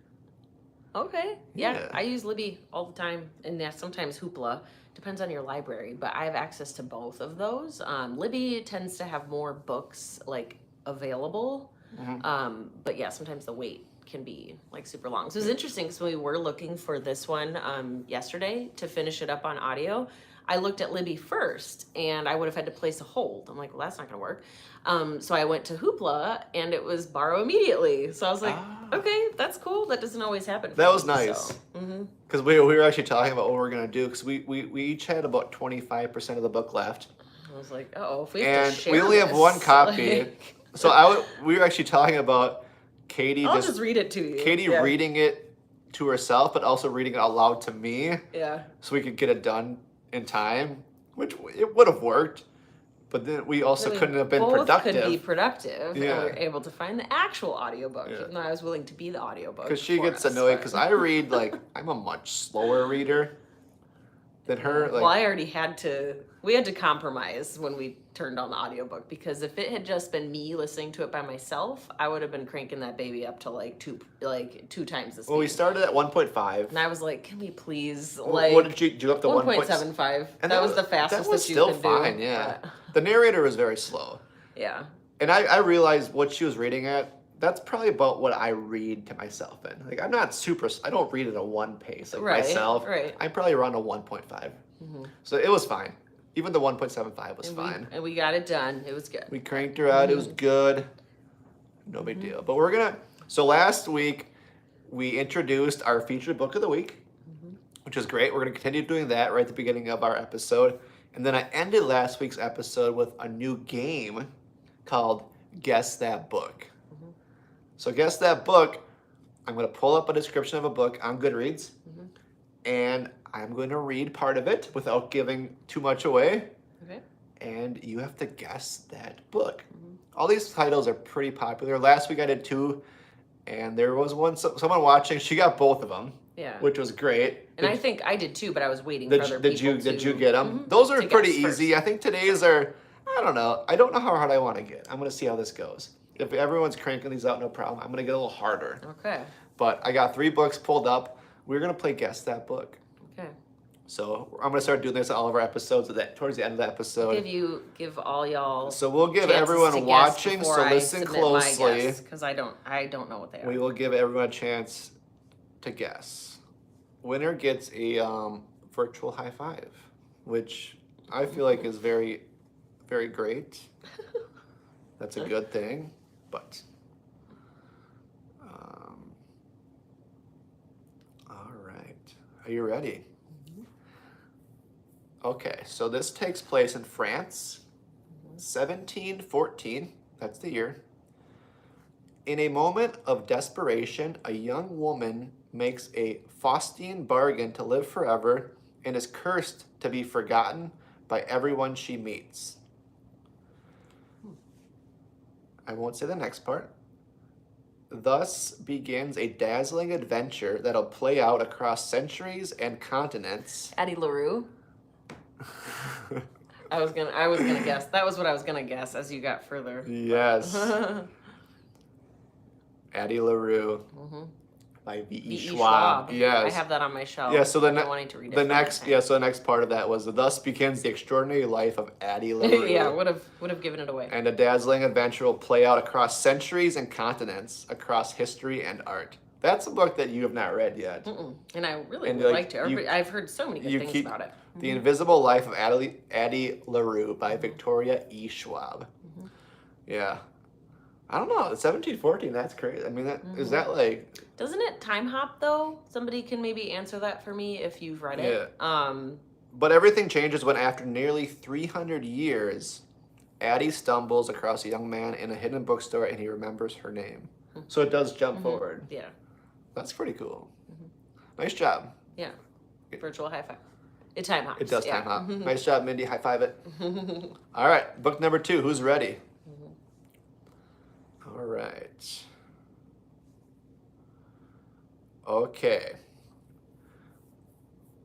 Speaker 2: Okay. Yeah,
Speaker 1: Yeah.
Speaker 2: I use Libby all the time, and sometimes Hoopla. Depends on your library, but I have access to both of those. Libby tends to have more books like available, but yeah, sometimes the wait can be like super long. So it was interesting because we were looking for this one yesterday to finish it up on audio. I looked at Libby first, and I would have had to place a hold. I'm like, well, that's not gonna work. So I went to Hoopla, and it was borrow immediately. So I was like, okay, that's cool. That doesn't always happen.
Speaker 1: That was nice. Because we were actually talking about what we were gonna do. Because we each had about 25% of the book left.
Speaker 2: I was like, oh, if we have to share
Speaker 1: we only have one copy.
Speaker 2: like-
Speaker 1: So we were actually talking about Katie.
Speaker 2: I'll just read it to you.
Speaker 1: Katie reading it to herself, but also reading it out loud to me.
Speaker 2: Yeah.
Speaker 1: So we could get it done in time, which it would have worked, but then we also couldn't have been productive.
Speaker 2: Could be productive,
Speaker 1: Yeah.
Speaker 2: and we were able to find the actual audiobook, even though I was willing to be the audiobook.
Speaker 1: Because she gets annoyed because I read I'm a much slower reader than her. Like,
Speaker 2: well, I already we had to compromise when we turned on the audiobook, because if it had just been me listening to it by myself, I would have been cranking that baby up to two times the speed.
Speaker 1: well, we started at 1.5.
Speaker 2: And I was like, can we please
Speaker 1: what did you do up to
Speaker 2: 1.75?
Speaker 1: And
Speaker 2: that was the fastest
Speaker 1: that was
Speaker 2: that you
Speaker 1: still
Speaker 2: could
Speaker 1: fine,
Speaker 2: do.
Speaker 1: yeah. The narrator was very slow.
Speaker 2: Yeah.
Speaker 1: And I realized what she was reading at, that's probably about what I read to myself in. Like, I'm not I don't read at a 1 pace myself.
Speaker 2: Right.
Speaker 1: I'm probably around a 1.5. So it was fine. Even the 1.75 was fine.
Speaker 2: And we got it done. It was good.
Speaker 1: We cranked her out. It was good. No big deal. But so last week, we introduced our featured book of the week, which is great. We're going to continue doing that right at the beginning of our episode. And then I ended last week's episode with a new game called Guess That Book. So Guess That Book, I'm going to pull up a description of a book on Goodreads, and I'm going to read part of it without giving too much away.
Speaker 2: Okay.
Speaker 1: And you have to guess that book. All these titles are pretty popular. Last week I did 2, and there was someone watching. She got both of them, which was great.
Speaker 2: And I think I did too, but I was waiting for other people
Speaker 1: Did you get them? Those are pretty easy. I think today's are, I don't know. I don't know how hard I want to get. I'm going to see how this goes. If everyone's cranking these out, no problem. I'm going to get a little harder.
Speaker 2: Okay.
Speaker 1: But I got 3 books pulled up. We're going to play Guess That Book.
Speaker 2: Okay.
Speaker 1: So I'm going to start doing this on all of our episodes towards the end of the episode.
Speaker 2: Give all y'all.
Speaker 1: So we'll give everyone watching, so listen closely.
Speaker 2: Because I don't know what they are.
Speaker 1: We will give everyone a chance to guess. Winner gets a virtual high five, which I feel like is very, very great. That's a good thing, but. All right. Are you ready? Okay, so this takes place in France, 1714, that's the year. In a moment of desperation, a young woman makes a Faustian bargain to live forever and is cursed to be forgotten by everyone she meets. I won't say the next part. Thus begins a dazzling adventure that'll play out across centuries and continents.
Speaker 2: Addie LaRue. I was gonna guess. That was what I was gonna guess as you got further.
Speaker 1: Yes. Addie LaRue by V.E. Schwab. Yes.
Speaker 2: I have that on my shelf.
Speaker 1: Yeah, so
Speaker 2: wanting to read it
Speaker 1: so the next part of that was thus begins the extraordinary life of Addie LaRue.
Speaker 2: Yeah, would have given it away.
Speaker 1: And a dazzling adventure will play out across centuries and continents, across history and art. That's a book that you have not read yet.
Speaker 2: And I really would like to. I've heard so many good things about it.
Speaker 1: The Invisible Life of Addie LaRue by Victoria E. Schwab. Yeah. I don't know. 1714, that's crazy. I mean, is that like...
Speaker 2: Doesn't it time hop, though? Somebody can maybe answer that for me if you've read it.
Speaker 1: But everything changes when, after nearly 300 years, Addie stumbles across a young man in a hidden bookstore and he remembers her name. So it does jump forward.
Speaker 2: Yeah.
Speaker 1: That's pretty cool. Nice job.
Speaker 2: Yeah. Virtual high five. It time hops.
Speaker 1: It does time hop. Nice job, Mindy. High five it. All right. Book number 2. Who's ready? All right. Okay.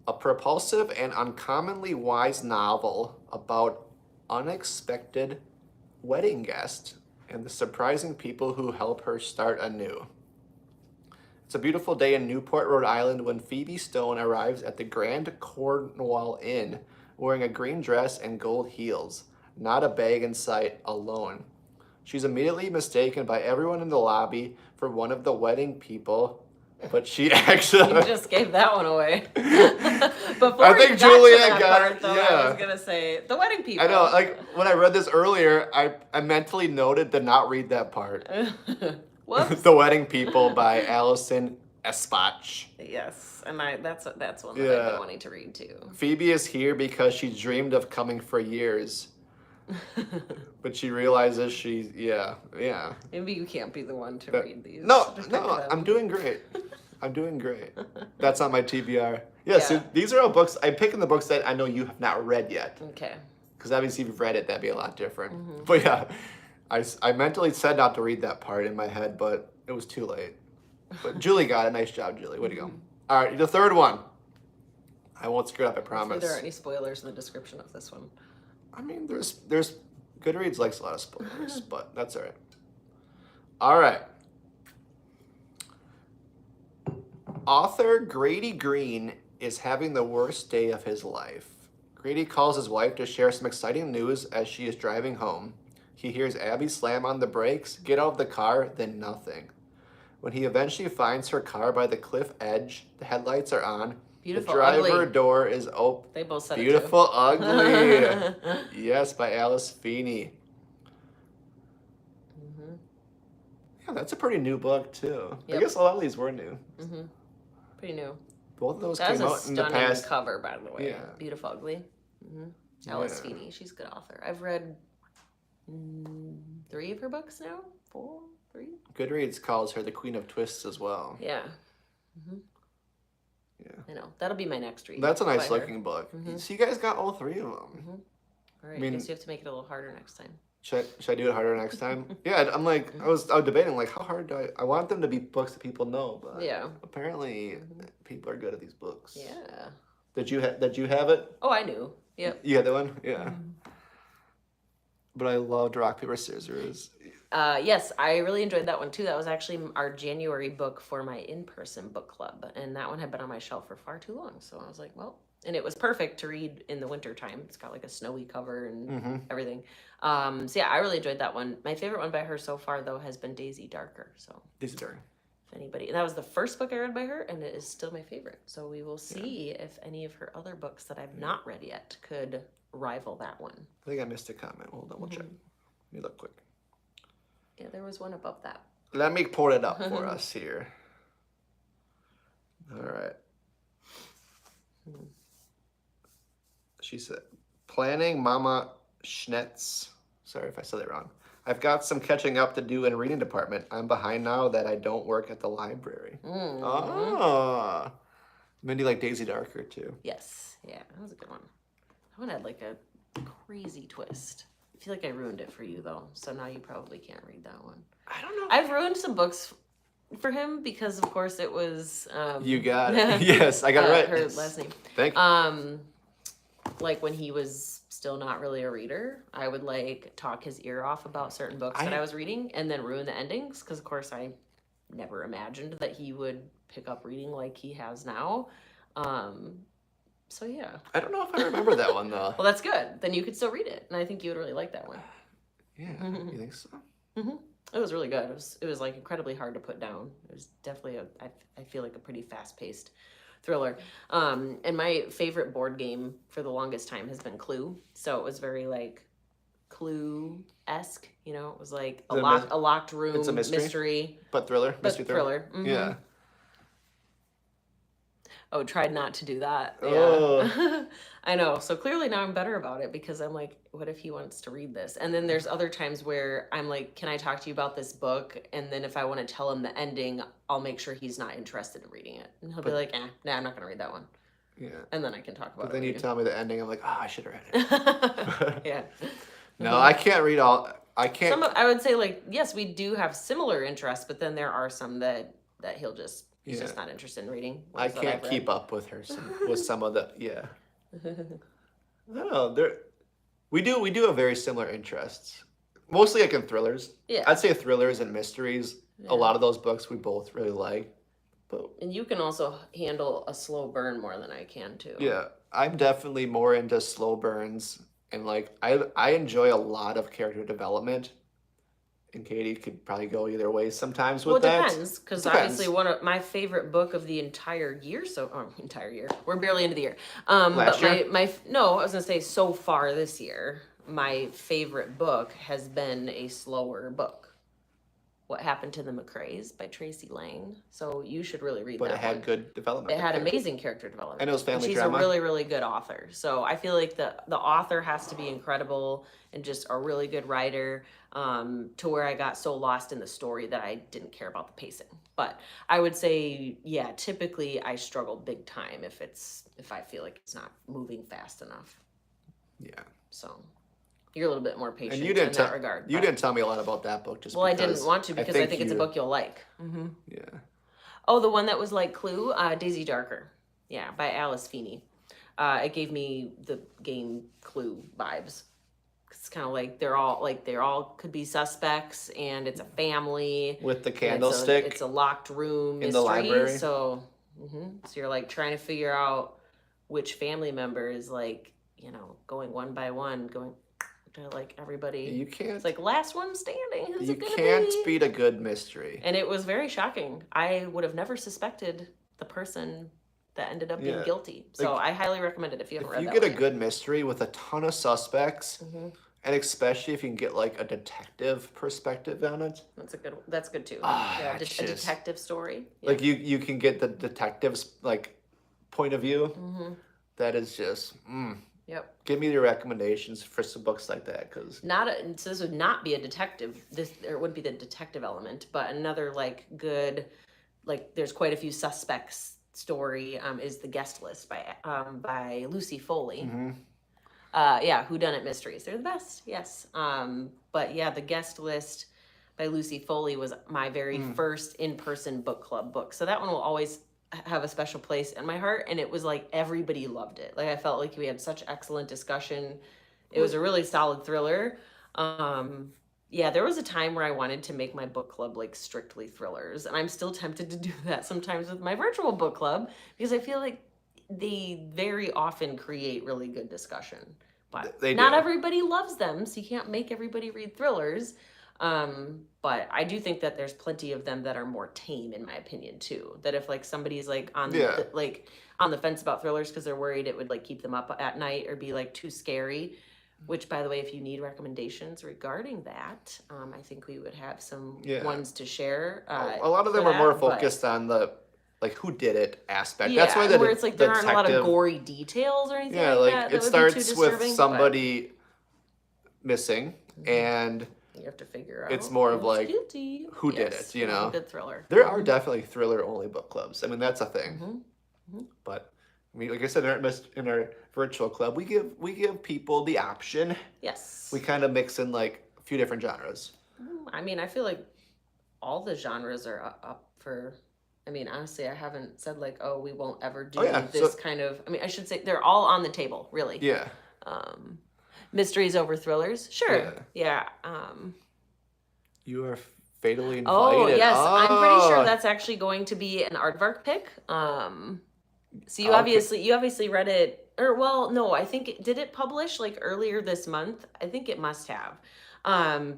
Speaker 1: A propulsive and uncommonly wise novel about unexpected wedding guests and the surprising people who help her start anew. It's a beautiful day in Newport, Rhode Island when Phoebe Stone arrives at the Grand Cornwall Inn wearing a green dress and gold heels, not a bag in sight, alone. She's immediately mistaken by everyone in the lobby for one of the wedding people, but she actually...
Speaker 2: You just gave that one away. Before
Speaker 1: I think
Speaker 2: you
Speaker 1: Juliet
Speaker 2: got
Speaker 1: got
Speaker 2: it.
Speaker 1: it,
Speaker 2: Though,
Speaker 1: yeah.
Speaker 2: I was gonna say the wedding people.
Speaker 1: I know, like, when I read this earlier, I mentally noted to not read that part.
Speaker 2: Whoops.
Speaker 1: The Wedding People by Alison Espach.
Speaker 2: Yes, and that's one that I've
Speaker 1: Yeah.
Speaker 2: been wanting to read too.
Speaker 1: Phoebe is here because she dreamed of coming for years. But she realizes yeah.
Speaker 2: Maybe you can't be the one to read these.
Speaker 1: No, I'm doing great. That's on my TBR. Yeah, so these are all books. I'm picking the books that I know you have not read yet.
Speaker 2: Okay.
Speaker 1: Because obviously if you've read it, that'd be a lot different. But yeah, I mentally said not to read that part in my head, but it was too late. But Julie got it. Nice job, Julie. Way to go. All right, the third one. I won't screw it up, I promise.
Speaker 2: There aren't any spoilers in the description of this one.
Speaker 1: I mean, there's Goodreads likes a lot of spoilers, but that's all right. All right. Author Grady Green is having the worst day of his life. Grady calls his wife to share some exciting news as she is driving home. He hears Abby slam on the brakes, get out of the car, then nothing. When he eventually finds her car by the cliff edge, the headlights are on.
Speaker 2: Beautiful,
Speaker 1: the driver
Speaker 2: ugly.
Speaker 1: door is open.
Speaker 2: They both said
Speaker 1: Beautiful,
Speaker 2: it too.
Speaker 1: Ugly. Yes, by Alice Feeney. Yeah, that's a pretty new book too.
Speaker 2: Yep.
Speaker 1: I guess a lot of these were new.
Speaker 2: Pretty new.
Speaker 1: Both of those
Speaker 2: That
Speaker 1: came out
Speaker 2: was a
Speaker 1: in the
Speaker 2: stunning
Speaker 1: past.
Speaker 2: cover, by the way.
Speaker 1: Yeah.
Speaker 2: Beautiful, Ugly. Alice
Speaker 1: Yeah.
Speaker 2: Feeney. She's a good author. I've read 3 of her books now. 4, 3.
Speaker 1: Goodreads calls her the Queen of Twists as well.
Speaker 2: Yeah.
Speaker 1: Yeah.
Speaker 2: I know. That'll be my next read.
Speaker 1: That's a nice
Speaker 2: by her.
Speaker 1: looking book. So you guys got all 3 of them.
Speaker 2: All right.
Speaker 1: I mean-
Speaker 2: I guess you have to make it a little harder next time.
Speaker 1: Should I do it harder next time? Yeah, I'm like, I was debating, like, how hard do I want them to be books that people know, but
Speaker 2: Yeah.
Speaker 1: apparently people are good at these books.
Speaker 2: Yeah.
Speaker 1: Did you have it?
Speaker 2: Oh, I knew. Yep.
Speaker 1: You had that one? Yeah. But I loved Rock, Paper, Scissors.
Speaker 2: Yes, I really enjoyed that one too. That was actually our January book for my in-person book club. And that one had been on my shelf for far too long. So I was like, well, and it was perfect to read in the winter time. It's got like a snowy cover and everything. So yeah, I really enjoyed that one. My favorite one by her so far though has been Daisy Darker. So
Speaker 1: Daisy Darker.
Speaker 2: if anybody, and that was the first book I read by her and it is still my favorite. So we will see if any of her other books that I've not read yet could rival that one.
Speaker 1: I think I missed a comment. We'll double check. Let me look quick.
Speaker 2: Yeah, there was one above that.
Speaker 1: Let me pull it up for us here. All right. She said, planning Mama Schnetz. Sorry if I said it wrong. I've got some catching up to do in reading department. I'm behind now that I don't work at the library. Ah. Mindy like Daisy Darker too.
Speaker 2: Yes. Yeah, that was a good one. That one had like a crazy twist. I feel like I ruined it for you though, so now you probably can't read that one.
Speaker 1: I don't know.
Speaker 2: I've ruined some books for him because of course it was
Speaker 1: You got it. Yes, I got it right.
Speaker 2: Her last name.
Speaker 1: Thank you.
Speaker 2: Like when he was still not really a reader, I would like talk his ear off about certain books that I was reading and then ruin the endings because of course I never imagined that he would pick up reading like he has now. So yeah.
Speaker 1: I don't know if I remember that one though.
Speaker 2: Well, that's good. Then you could still read it, and I think you would really like that one.
Speaker 1: Yeah, you think so?
Speaker 2: It was really good. It was like incredibly hard to put down. It was definitely I feel like a pretty fast paced thriller. And my favorite board game for the longest time has been Clue. So it was very like Clue-esque. You know, it was like a locked room.
Speaker 1: It's a mystery. But thriller, mystery
Speaker 2: thriller.
Speaker 1: Yeah.
Speaker 2: Oh, tried not to do that. Yeah.
Speaker 1: Oh.
Speaker 2: I know. So clearly now I'm better about it because I'm like, what if he wants to read this? And then there's other times where I'm like, can I talk to you about this book? And then if I want to tell him the ending, I'll make sure he's not interested in reading it. And he'll be like, nah, I'm not going to read that one.
Speaker 1: Yeah.
Speaker 2: And then I can talk about
Speaker 1: But
Speaker 2: it.
Speaker 1: then
Speaker 2: with
Speaker 1: you tell me the ending, I'm like, oh, I should have read it.
Speaker 2: Yeah.
Speaker 1: No, I can't read all. I can't.
Speaker 2: I would say, like, yes, we do have similar interests, but then there are some that he's just not interested in reading.
Speaker 1: I can't keep up with her with some of the I don't know. We do have very similar interests. Mostly like in thrillers.
Speaker 2: Yeah.
Speaker 1: I'd say thrillers and mysteries.
Speaker 2: Yeah.
Speaker 1: A lot of those books we both really like. But
Speaker 2: and you can also handle a slow burn more than I can too.
Speaker 1: Yeah, I'm definitely more into slow burns, and like I enjoy a lot of character development. And Katie could probably go either way sometimes with that.
Speaker 2: Well, it depends, because obviously one of my favorite book of the entire year, entire year, we're barely into the year.
Speaker 1: Last
Speaker 2: but
Speaker 1: year?
Speaker 2: no, I was gonna say so far this year, my favorite book has been a slower book. What Happened to the McCrays by Tracy Lang. So you should really read that.
Speaker 1: But it had
Speaker 2: one.
Speaker 1: good development.
Speaker 2: It had amazing character development.
Speaker 1: And it was family
Speaker 2: She's
Speaker 1: drama.
Speaker 2: a really, really good author. So I feel like the author has to be incredible and just a really good writer, to where I got so lost in the story that I didn't care about the pacing. But I would say, yeah, typically I struggle big time if I feel like it's not moving fast enough.
Speaker 1: Yeah.
Speaker 2: So you're a little bit more patient
Speaker 1: and you didn't
Speaker 2: in that regard.
Speaker 1: You didn't tell me a lot about that book just
Speaker 2: well,
Speaker 1: because
Speaker 2: I didn't want to because I think it's a book you'll like. Mm-hmm.
Speaker 1: Yeah.
Speaker 2: Oh, the one that was like Clue, Daisy Darker. Yeah, by Alice Feeney. It gave me the game Clue vibes. It's kind of like they're all could be suspects, and it's a family
Speaker 1: with the candlestick.
Speaker 2: It's a locked room
Speaker 1: in
Speaker 2: mystery,
Speaker 1: the library.
Speaker 2: So you're like trying to figure out which family member is like going one by one, going to like everybody.
Speaker 1: You can't.
Speaker 2: It's like last one standing. Who's
Speaker 1: you
Speaker 2: it gonna
Speaker 1: can't
Speaker 2: be?
Speaker 1: beat a good mystery.
Speaker 2: And it was very shocking. I would have never suspected the person that ended up being guilty. So I highly recommend it if you haven't read that.
Speaker 1: If you get a good mystery with a ton of suspects, and especially if you can get like a detective perspective on it.
Speaker 2: That's good too.
Speaker 1: A
Speaker 2: detective story. Yeah.
Speaker 1: Like you can get the detective's like point of view. That is just
Speaker 2: Yep.
Speaker 1: Give me your recommendations for some books like that, because
Speaker 2: so this would not be a detective. There wouldn't be the detective element, but another like good, like there's quite a few suspects story is The Guest List by Lucy Foley. Whodunit mysteries. They're the best. Yes. But yeah, The Guest List by Lucy Foley was my very first in-person book club book. So that one will always have a special place in my heart, and it was like everybody loved it. Like I felt like we had such excellent discussion. It was a really solid thriller. There was a time where I wanted to make my book club like strictly thrillers, and I'm still tempted to do that sometimes with my virtual book club because I feel like they very often create really good discussion. But not everybody loves them, so you can't make everybody read thrillers. But I do think that there's plenty of them that are more tame, in my opinion, too. That if like somebody's like on the fence about thrillers because they're worried it would like keep them up at night or be like too scary. Which, by the way, if you need recommendations regarding that, I think we would have some ones to share.
Speaker 1: A lot of them are more focused on the like who did it aspect.
Speaker 2: Yeah,
Speaker 1: that's why
Speaker 2: where it's like there aren't a lot of gory details or anything.
Speaker 1: Yeah,
Speaker 2: like that
Speaker 1: it starts with somebody missing and
Speaker 2: you have to figure out.
Speaker 1: It's more of like
Speaker 2: guilty.
Speaker 1: Who did it, you know?
Speaker 2: Good thriller.
Speaker 1: There are definitely thriller only book clubs. I mean, that's a thing. But I mean, like I said, in our virtual club, we give people the option.
Speaker 2: Yes.
Speaker 1: We kind of mix in like a few different genres.
Speaker 2: I mean, I feel like all the genres are up for. I mean, honestly, I haven't said like, oh, we won't ever do this kind of. I mean, I should say they're all on the table, really.
Speaker 1: Yeah.
Speaker 2: Mysteries over thrillers, sure. Yeah.
Speaker 1: You are fatally invited.
Speaker 2: Oh yes, I'm pretty sure that's actually going to be an Aardvark pick. So you obviously read it, or well, no, I think did it publish like earlier this month? I think it must have,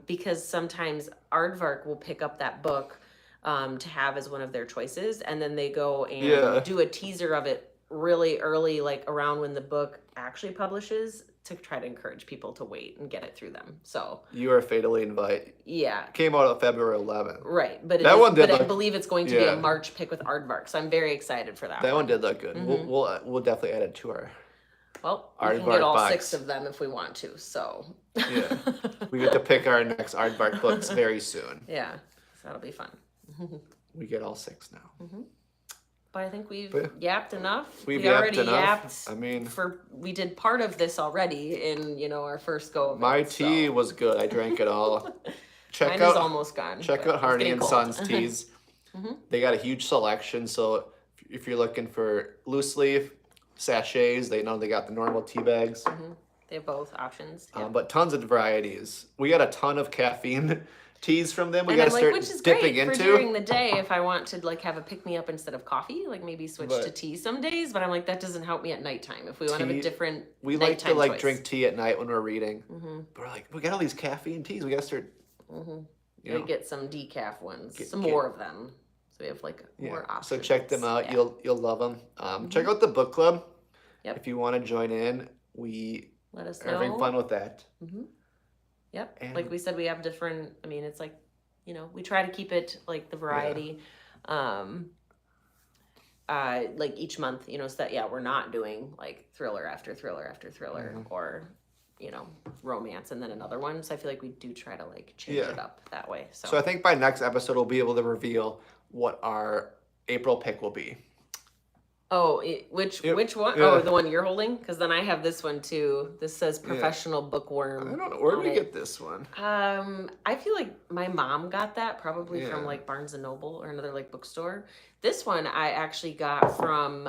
Speaker 2: because sometimes Aardvark will pick up that book to have as one of their choices, and then they go and do a teaser of it really early, like around when the book actually publishes, to try to encourage people to wait and get it through them. So
Speaker 1: You Are Fatally in Love.
Speaker 2: yeah.
Speaker 1: Came out on February 11th.
Speaker 2: Right. But
Speaker 1: that one did
Speaker 2: I believe it's going to be a March pick with Aardvark. So I'm very excited for that one.
Speaker 1: That one did look good. We'll definitely add it to our
Speaker 2: we can get all box. 6 of them if we want to. So
Speaker 1: yeah. We get to pick our next Aardvark books very soon.
Speaker 2: Yeah. So that'll be fun.
Speaker 1: We get all 6 now.
Speaker 2: But I think we've yapped enough.
Speaker 1: We already yapped. I mean,
Speaker 2: we did part of this already in our first go of
Speaker 1: my tea was good. I drank it all.
Speaker 2: Mine is almost gone.
Speaker 1: Check out Harney and Sons teas. They got a huge selection. So if you're looking for loose leaf sachets, they got the normal tea bags.
Speaker 2: They have both options. Yep.
Speaker 1: But tons of varieties. We got a ton of caffeine teas from them. We
Speaker 2: got
Speaker 1: to start
Speaker 2: which is
Speaker 1: dipping
Speaker 2: great
Speaker 1: into
Speaker 2: for during the day if I want to have a pick me up instead of coffee, maybe switch to tea some days. But I'm that doesn't help me at nighttime. If we want to have a different,
Speaker 1: we like to choice. Drink tea at night when we're reading. But we're we got all these caffeine teas. We got to start.
Speaker 2: You get some decaf ones, more of them. So we have more options.
Speaker 1: So check them out. Yeah. You'll love them. Check out the book club.
Speaker 2: Yep.
Speaker 1: If you want to join in, we
Speaker 2: let us know.
Speaker 1: Are having fun with that.
Speaker 2: Yep. And like we said, we have different. I mean, it's we try to keep it the variety. Each month, so that we're not doing thriller after thriller after thriller or romance and then another one. So I feel we do try to change it up that way.
Speaker 1: So I think by next episode we'll be able to reveal what our April pick will be.
Speaker 2: Oh, which one? Yeah. Oh, the one you're holding? Because then I have this one too. This says Professional Bookworm.
Speaker 1: I don't know. Where did we get this one?
Speaker 2: I feel my mom got that probably from Barnes and Noble or another bookstore. This one I actually got from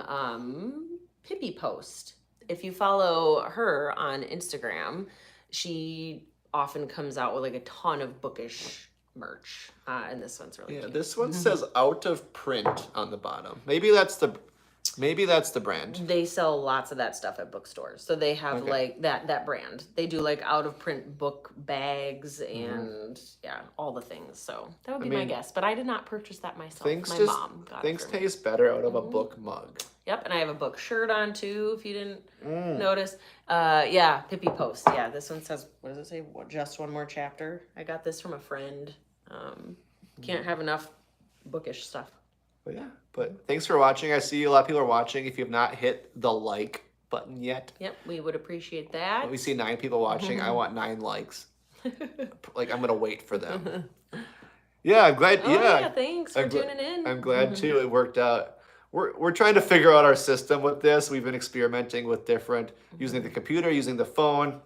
Speaker 2: Pippi Post. If you follow her on Instagram, she often comes out with a ton of bookish merch. And this one's really cute.
Speaker 1: This one says out of print on the bottom. Maybe that's the brand.
Speaker 2: They sell lots of that stuff at bookstores. So they have that brand. They do out of print book bags and all the things. So that would be my guess. But I did not purchase that myself. My mom got it.
Speaker 1: Things taste better out of a book mug.
Speaker 2: Yep, and I have a book shirt on too, if you didn't notice. Pippi Post. Yeah, this one says, what does it say? Just one more chapter. I got this from a friend. Can't have enough bookish stuff.
Speaker 1: But thanks for watching. I see a lot of people are watching. If you have not hit the like button yet.
Speaker 2: Yep, we would appreciate that.
Speaker 1: We see 9 people watching. I want 9 likes. I'm going to wait for them. Yeah, I'm glad.
Speaker 2: Thanks for tuning in.
Speaker 1: I'm glad too. It worked out. We're trying to figure out our system with this. We've been experimenting with different, using the computer, using the phone.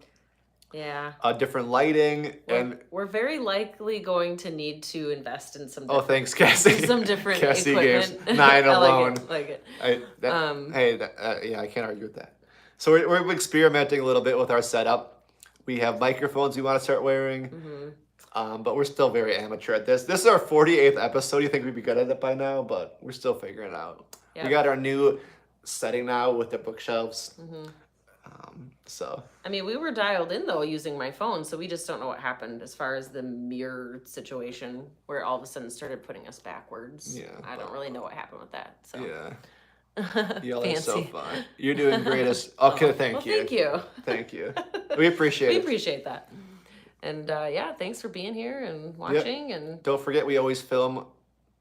Speaker 2: Yeah.
Speaker 1: Different lighting, and
Speaker 2: we're very likely going to need to invest in some.
Speaker 1: Thanks, Cassie.
Speaker 2: Some different
Speaker 1: Cassie
Speaker 2: equipment.
Speaker 1: Games 9 alone.
Speaker 2: like it.
Speaker 1: I can't argue with that. So we're experimenting a little bit with our setup. We have microphones we want to start wearing, but we're still very amateur at this. This is our 48th episode. You think we'd be good at it by now, but we're still figuring it out. Yep. We got our new setting now with the bookshelves. So
Speaker 2: I mean, we were dialed in though using my phone, so we just don't know what happened as far as the mirror situation where all of a sudden started putting us backwards.
Speaker 1: Yeah,
Speaker 2: I don't really know what happened with that. So
Speaker 1: y'all are so fun. You're doing great. Thank you.
Speaker 2: Thank you.
Speaker 1: We appreciate it.
Speaker 2: We appreciate that. And thanks for being here and watching. Yep. And
Speaker 1: don't forget, we always film.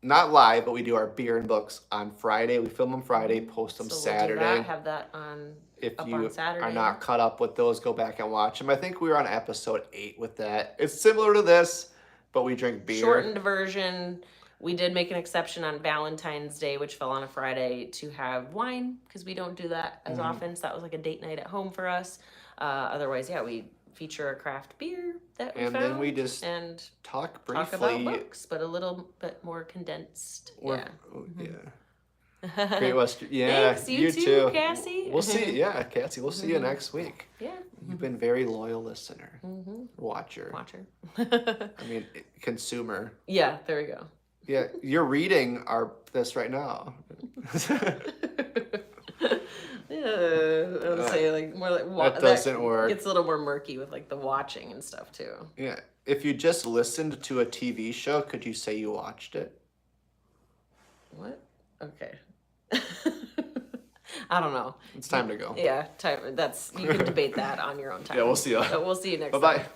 Speaker 1: Not live, but we do our beer and books on Friday. We film them Friday, post them Saturday.
Speaker 2: We'll have that on.
Speaker 1: If
Speaker 2: up
Speaker 1: you
Speaker 2: on Saturday.
Speaker 1: Are not caught up with those, go back and watch them. I think we were on episode 8 with that. It's similar to this, but we drink beer.
Speaker 2: Shortened version. We did make an exception on Valentine's Day, which fell on a Friday, to have wine because we don't do that as often. So that was a date night at home for us. Otherwise, we feature a craft beer that we found.
Speaker 1: And then we just talk briefly.
Speaker 2: Talk about books, but a little bit more condensed.
Speaker 1: Great Western. Yeah,
Speaker 2: thanks, you too, Cassie.
Speaker 1: We'll see. Yeah, Cassie, we'll see you next week.
Speaker 2: Yeah.
Speaker 1: You've been very loyal listener. Watcher. I mean, consumer.
Speaker 2: Yeah, there we go.
Speaker 1: Yeah, you're reading this right now.
Speaker 2: I would say more
Speaker 1: that doesn't work.
Speaker 2: It's a little more murky with the watching and stuff too.
Speaker 1: Yeah. If you just listened to a TV show, could you say you watched it?
Speaker 2: What? Okay. I don't know.
Speaker 1: It's time to go.
Speaker 2: Yeah, time. You can debate that on your own time.
Speaker 1: Yeah, we'll see you.
Speaker 2: But we'll see you next
Speaker 1: Bye-bye.
Speaker 2: time.